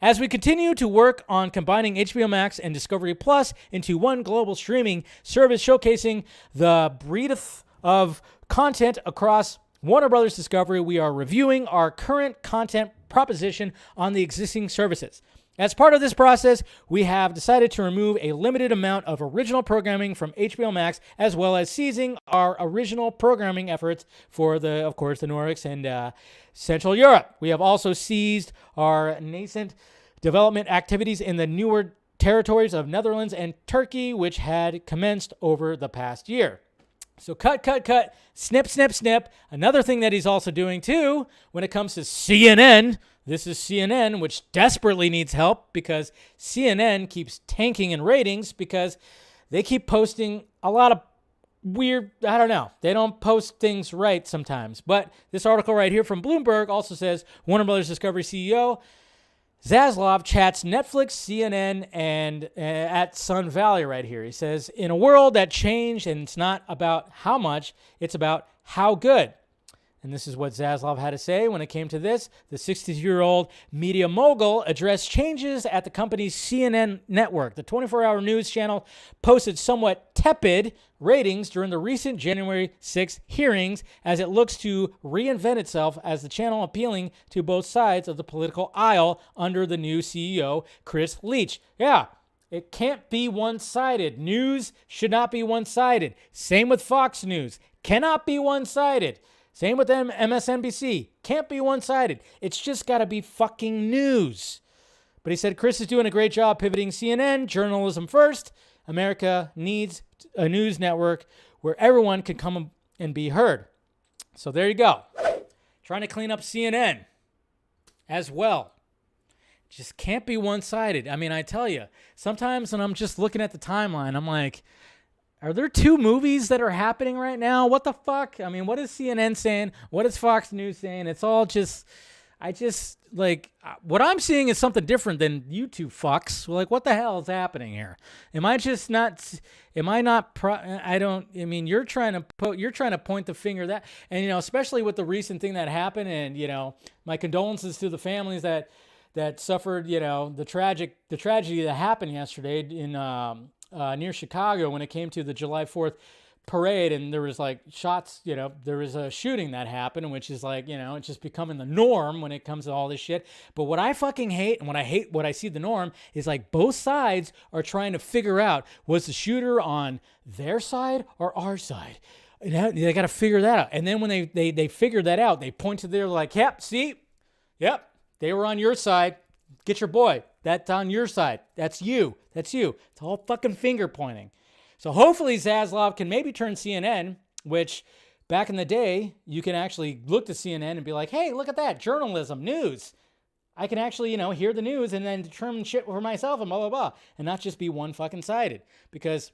S2: As we continue to work on combining HBO Max and Discovery Plus into one global streaming service showcasing the breadth of content across Warner Brothers Discovery, we are reviewing our current content proposition on the existing services. As part of this process, we have decided to remove a limited amount of original programming from HBO Max, as well as ceasing our original programming efforts for the Nordics and Central Europe. We have also seized our nascent development activities in the newer territories of Netherlands and Turkey, which had commenced over the past year. So cut, snip, snip, snip. Another thing that he's also doing too, when it comes to CNN, this is CNN, which desperately needs help because CNN keeps tanking in ratings because they keep posting a lot of weird, I don't know. They don't post things right sometimes. But this article right here from Bloomberg also says Warner Brothers Discovery CEO Zaslav chats Netflix, CNN, and at Sun Valley right here. He says, in a world that changed, and it's not about how much, it's about how good. And this is what Zaslav had to say when it came to this. The 60-year-old media mogul addressed changes at the company's CNN network. The 24-hour news channel posted somewhat tepid ratings during the recent January 6th hearings as it looks to reinvent itself as the channel appealing to both sides of the political aisle under the new CEO, Chris Leach. Yeah, it can't be one-sided. News should not be one-sided. Same with Fox News. Cannot be one-sided. Same with MSNBC. Can't be one-sided. It's just got to be fucking news. But he said Chris is doing a great job pivoting CNN, journalism first. America needs a news network where everyone can come and be heard. So there you go. Trying to clean up CNN as well. Just can't be one-sided. I mean, I tell you, sometimes when I'm just looking at the timeline, I'm like, are there two movies that are happening right now? What the fuck? I mean, what is CNN saying? What is Fox News saying? It's all just, what I'm seeing is something different than you two fucks. Like, what the hell is happening here? You're trying to point the finger that, and, especially with the recent thing that happened, and, my condolences to the families that suffered, the tragedy that happened yesterday in, near Chicago when it came to the July 4th parade, and there was shots, there was a shooting that happened, which is it's just becoming the norm when it comes to all this shit. But what I fucking hate, and what I see the norm is both sides are trying to figure out, was the shooter on their side or our side? They got to figure that out. And then when they figure that out, they point to their yep, see? Yep, they were on your side. Get your boy. That's on your side. That's you. That's you. It's all fucking finger pointing. So hopefully Zaslav can maybe turn CNN, which back in the day, you can actually look to CNN and be like, hey, look at that. Journalism, news. I can actually, hear the news and then determine shit for myself and blah, blah, blah. And not just be one fucking sided. Because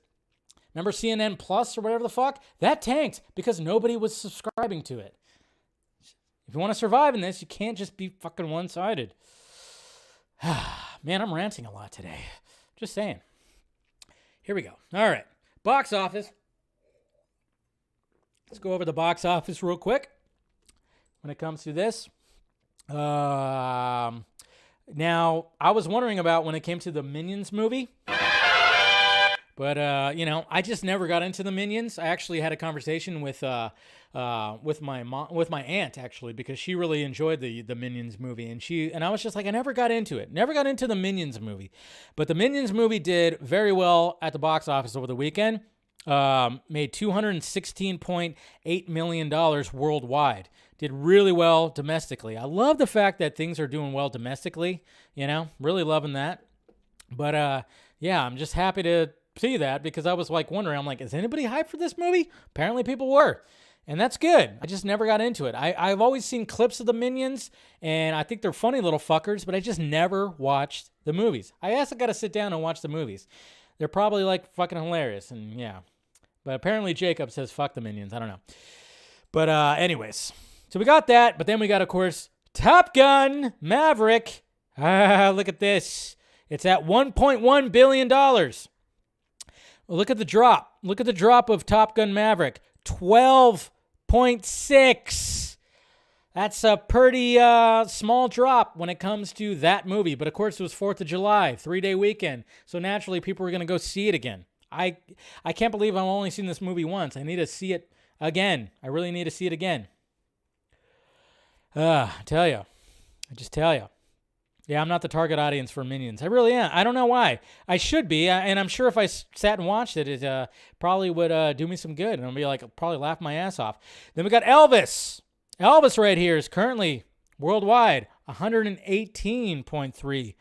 S2: remember CNN Plus or whatever the fuck? That tanked because nobody was subscribing to it. If you want to survive in this, you can't just be fucking one-sided. Man, I'm ranting a lot today. Just saying. Here we go. All right. Box office. Let's go over the box office real quick when it comes to this. Now, I was wondering about when it came to the Minions movie. But, I just never got into the Minions. I actually had a conversation with my mom, with my aunt, actually, because she really enjoyed the Minions movie. And I was just like, I never got into it. Never got into the Minions movie. But the Minions movie did very well at the box office over the weekend. Made $216.8 million worldwide. Did really well domestically. I love the fact that things are doing well domestically. Really loving that. But, I'm just happy to see that because I was wondering, I'm like, is anybody hyped for this movie? Apparently people were. And that's good. I just never got into it. I've always seen clips of the Minions, and I think they're funny little fuckers, but I just never watched the movies. I also got to sit down and watch the movies. They're probably fucking hilarious, and yeah. But apparently Jacob says fuck the Minions. I don't know. But anyways, so we got that, but then we got, of course, Top Gun Maverick. Look at this. It's at $1.1 billion. Well, look at the drop. Look at the drop of Top Gun Maverick. 12.6. That's a pretty small drop when it comes to that movie. But, of course, it was 4th of July, 3-day weekend. So, naturally, people are going to go see it again. I can't believe I've only seen this movie once. I need to see it again. I really need to see it again. I just tell you. Yeah, I'm not the target audience for Minions. I really am. I don't know why. I should be, and I'm sure if I sat and watched it, it probably would do me some good, and I'll be probably laugh my ass off. Then we got Elvis. Elvis right here is currently worldwide $118.3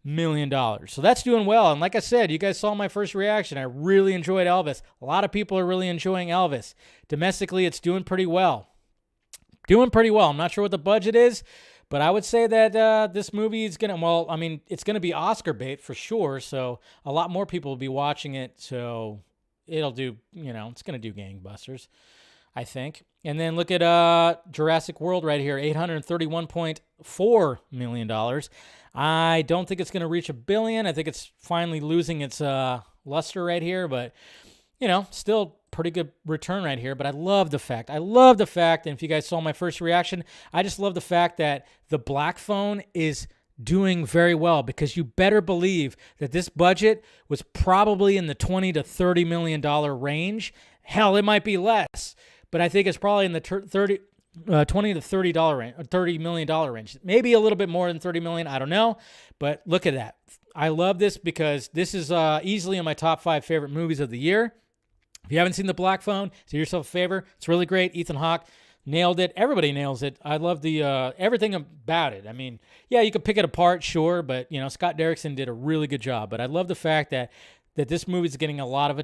S2: million. So that's doing well. And like I said, you guys saw my first reaction. I really enjoyed Elvis. A lot of people are really enjoying Elvis. Domestically, it's doing pretty well. Doing pretty well. I'm not sure what the budget is, but I would say that this movie is going to, it's going to be Oscar bait for sure. So a lot more people will be watching it. So it'll do, it's going to do gangbusters, I think. And then look at Jurassic World right here, $831.4 million. I don't think it's going to reach $1 billion. I think it's finally losing its luster right here, but, still pretty good return right here. But I love the fact, and if you guys saw my first reaction, I just love the fact that the Black Phone is doing very well, because you better believe that this budget was probably in the $20 to $30 million range. Hell, it might be less, but I think it's probably in the $20 to $30 million range. Maybe a little bit more than $30 million. I don't know, but look at that. I love this because this is easily in my top 5 favorite movies of the year. If you haven't seen The Black Phone, do yourself a favor. It's really great. Ethan Hawke nailed it. Everybody nails it. I love the everything about it. I mean, yeah, you could pick it apart, sure, but Scott Derrickson did a really good job. But I love the fact that this movie is getting a lot of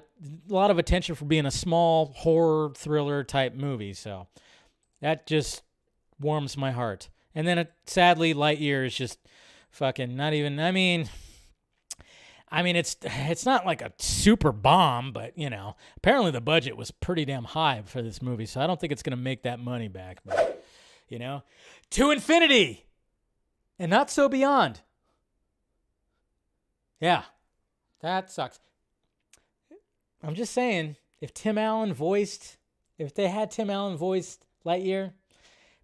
S2: attention for being a small horror thriller type movie. So that just warms my heart. And then sadly, Lightyear is just fucking not even. I mean, it's not like a super bomb, but apparently the budget was pretty damn high for this movie, so I don't think it's gonna make that money back. But to infinity and not so beyond. Yeah, that sucks. I'm just saying, if they had Tim Allen voiced Lightyear,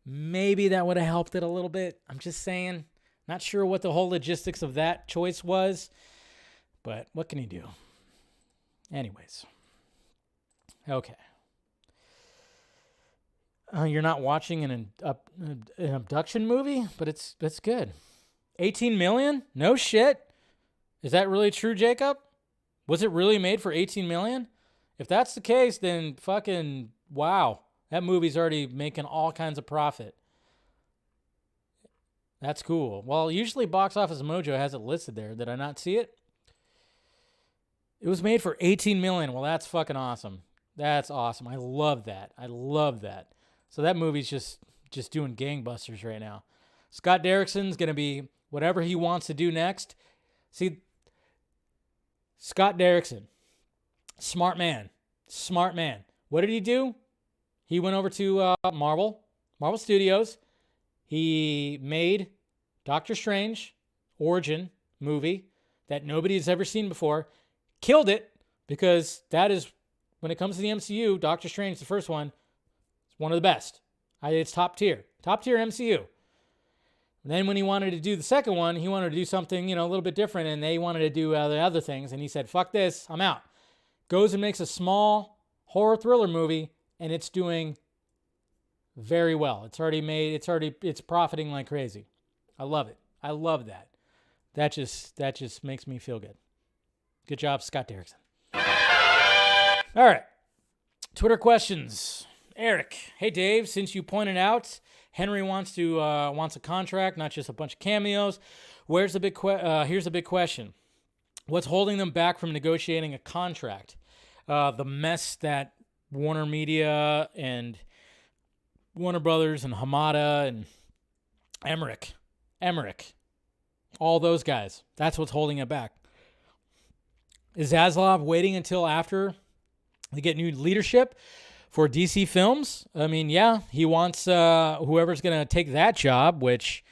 S2: maybe that would have helped it a little bit. I'm just saying, not sure what the whole logistics of that choice was. But what can you do? Anyways. Okay. You're not watching an abduction movie, but it's good. 18 million? No shit. Is that really true, Jacob? Was it really made for 18 million? If that's the case, then fucking wow. That movie's already making all kinds of profit. That's cool. Well, usually Box Office Mojo has it listed there. Did I not see it? It was made for 18 million. Well, that's fucking awesome. That's awesome. I love that. So that movie's just doing gangbusters right now. Scott Derrickson's going to be whatever he wants to do next. See, Scott Derrickson, smart man. What did he do? He went over to Marvel Studios. He made Doctor Strange origin movie that nobody has ever seen before. Killed it, because that is, when it comes to the MCU, Doctor Strange, the first one, is one of the best. It's top tier MCU. And then when he wanted to do the second one, he wanted to do something, a little bit different, and they wanted to do other things, and he said, fuck this, I'm out. Goes and makes a small horror thriller movie, and it's doing very well. It's profiting like crazy. I love it. I love that. That just makes me feel good. Good job, Scott Derrickson. All right. Twitter questions. Eric. Hey, Dave. Since you pointed out Henry wants a contract, not just a bunch of cameos, here's the big question. What's holding them back from negotiating a contract? The mess that Warner Media and Warner Brothers and Hamada and Emmerich, all those guys. That's what's holding it back. Is Zaslav waiting until after they get new leadership for DC Films? I mean, yeah, he wants whoever's going to take that job, which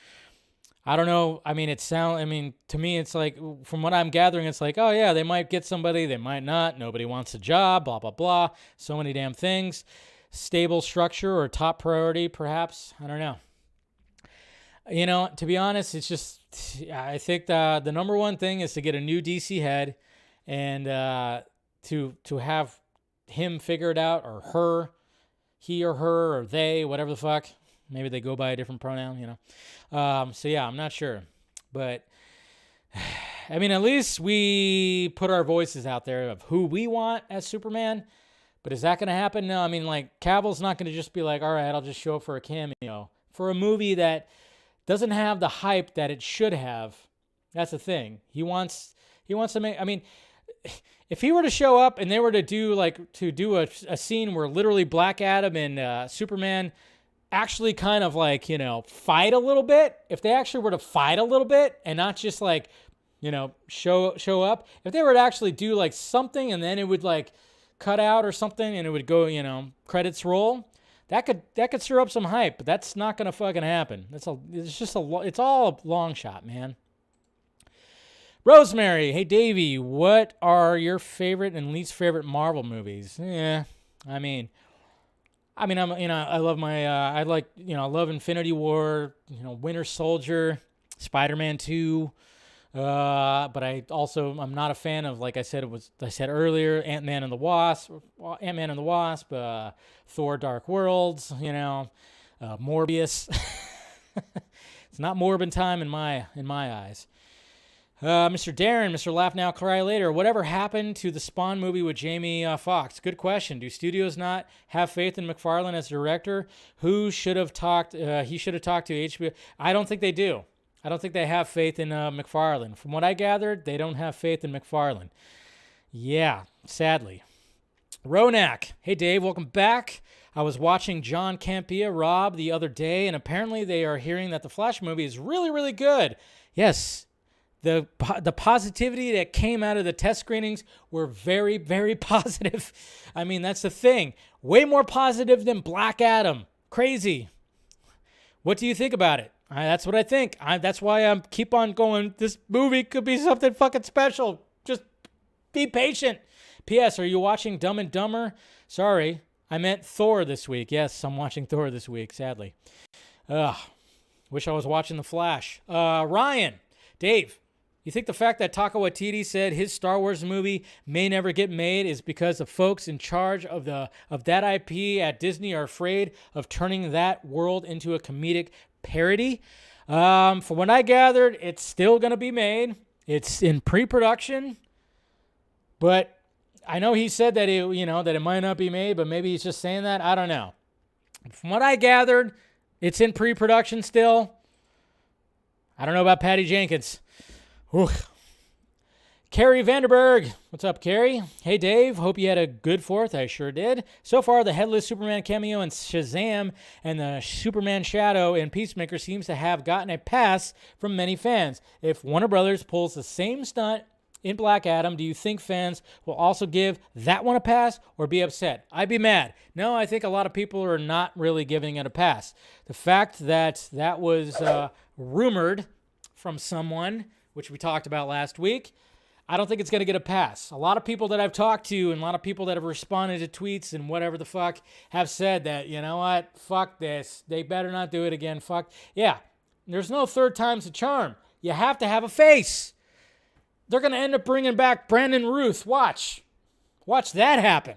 S2: I don't know. I mean, to me, it's like, from what I'm gathering, it's like, oh yeah, they might get somebody, they might not. Nobody wants a job, blah, blah, blah. So many damn things. Stable structure or top priority, perhaps. I don't know. To be honest, it's just, I think the number one thing is to get a new DC head. And to have him figure it out, or her, he or her, or they, whatever the fuck. Maybe they go by a different pronoun, So yeah, I'm not sure. But, I mean, at least we put our voices out there of who we want as Superman. But is that going to happen? No, I mean, like, Cavill's not going to just be like, all right, I'll just show up for a cameo. For a movie that doesn't have the hype that it should have, That's the thing. He wants to make. I mean, if he were to show up and they were to do a scene where literally Black Adam and Superman actually kind of like, fight a little bit. If they actually were to fight a little bit and not just like, show up. If they were to actually do like something and then it would like cut out or something and it would go, credits roll. That could stir up some hype, but that's not gonna fucking happen. It's all a long shot, man. Rosemary, hey Davey, what are your favorite and least favorite Marvel movies? Yeah, I love Infinity War, Winter Soldier, Spider-Man 2. But I'm not a fan of, like I said earlier, Ant-Man and the Wasp, Thor Dark Worlds, Morbius. It's not Morbin time in my eyes. Mr. Darren, Mr. Laugh Now, Cry Later, whatever happened to the Spawn movie with Jamie Foxx? Good question. Do studios not have faith in McFarlane as director? He should have talked to HBO. I don't think they do. I don't think they have faith in McFarlane. From what I gathered, they don't have faith in McFarlane. Yeah, sadly. Ronak, hey Dave, welcome back. I was watching John Campea Rob the other day, and apparently they are hearing that the Flash movie is really, really good. Yes, the positivity that came out of the test screenings were very, very positive. I mean, that's the thing. Way more positive than Black Adam. Crazy. What do you think about it? That's what I think. That's why I keep on going. This movie could be something fucking special. Just be patient. P.S. Are you watching Dumb and Dumber? Sorry, I meant Thor this week. Yes, I'm watching Thor this week, sadly. Wish I was watching The Flash. Ryan, Dave, you think the fact that Taika Waititi said his Star Wars movie may never get made is because the folks in charge of that IP at Disney are afraid of turning that world into a comedic parody? From what I gathered, it's still going to be made. It's in pre-production, but I know he said that it might not be made, but maybe he's just saying that. I don't know. From what I gathered, it's in pre-production still. I don't know about Patty Jenkins. Whew. Carrie Vanderberg. What's up, Carrie? Hey, Dave. Hope you had a good 4th. I sure did. So far, the Headless Superman cameo in Shazam and the Superman shadow in Peacemaker seems to have gotten a pass from many fans. If Warner Brothers pulls the same stunt in Black Adam, do you think fans will also give that one a pass or be upset? I'd be mad. No, I think a lot of people are not really giving it a pass. The fact that was rumored from someone, which we talked about last week, I don't think it's going to get a pass. A lot of people that I've talked to and a lot of people that have responded to tweets and whatever the fuck have said that, you know what, fuck this. They better not do it again. Fuck. Yeah, there's no third time's a charm. You have to have a face. They're going to end up bringing back Brandon Ruth. Watch that happen.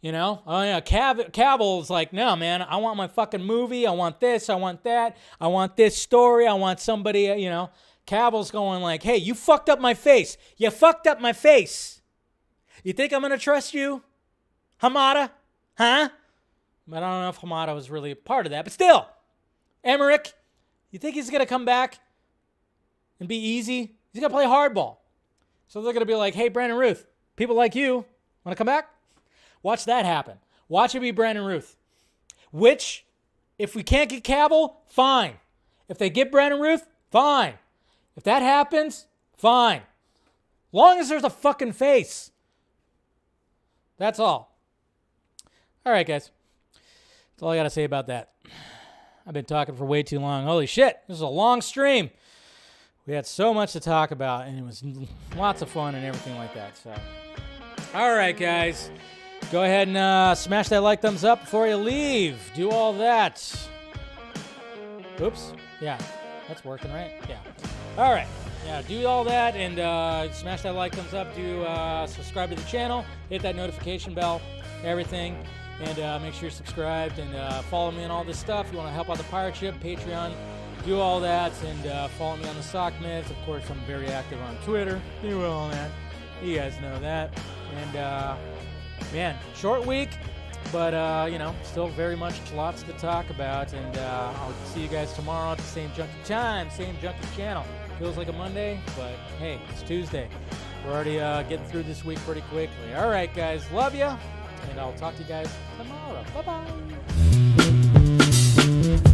S2: Cavill's like, no, man, I want my fucking movie. I want this. I want that. I want this story. I want somebody, Cavill's going like, hey, you fucked up my face. You fucked up my face. You think I'm going to trust you? Hamada? Huh? But I don't know if Hamada was really a part of that. But still, Emmerich, you think he's going to come back and be easy? He's going to play hardball. So they're going to be like, hey, Brandon Ruth, people like you want to come back? Watch that happen. Watch it be Brandon Ruth. Which, if we can't get Cavill, fine. If they get Brandon Ruth, fine. If that happens, fine. Long as there's a fucking face. That's all. All right, guys. That's all I got to say about that. I've been talking for way too long. Holy shit. This is a long stream. We had so much to talk about, and it was lots of fun and everything like that. So, all right, guys. Go ahead and smash that like thumbs up before you leave. Do all that. Oops. Yeah. That's working, right? Yeah. All right. Yeah, do all that and smash that like, thumbs up. Do subscribe to the channel. Hit that notification bell. Everything. And make sure you're subscribed and follow me on all this stuff. If you want to help out the pirate ship, Patreon. Do all that and follow me on the Sock Mids. Of course, I'm very active on Twitter. Do all that. You guys know that. And, man, short week. But, still very much lots to talk about. And I'll see you guys tomorrow at the same Junkee time, same Junkee channel. Feels like a Monday, but hey, it's Tuesday. We're already getting through this week pretty quickly. All right, guys. Love you. And I'll talk to you guys tomorrow. Bye-bye.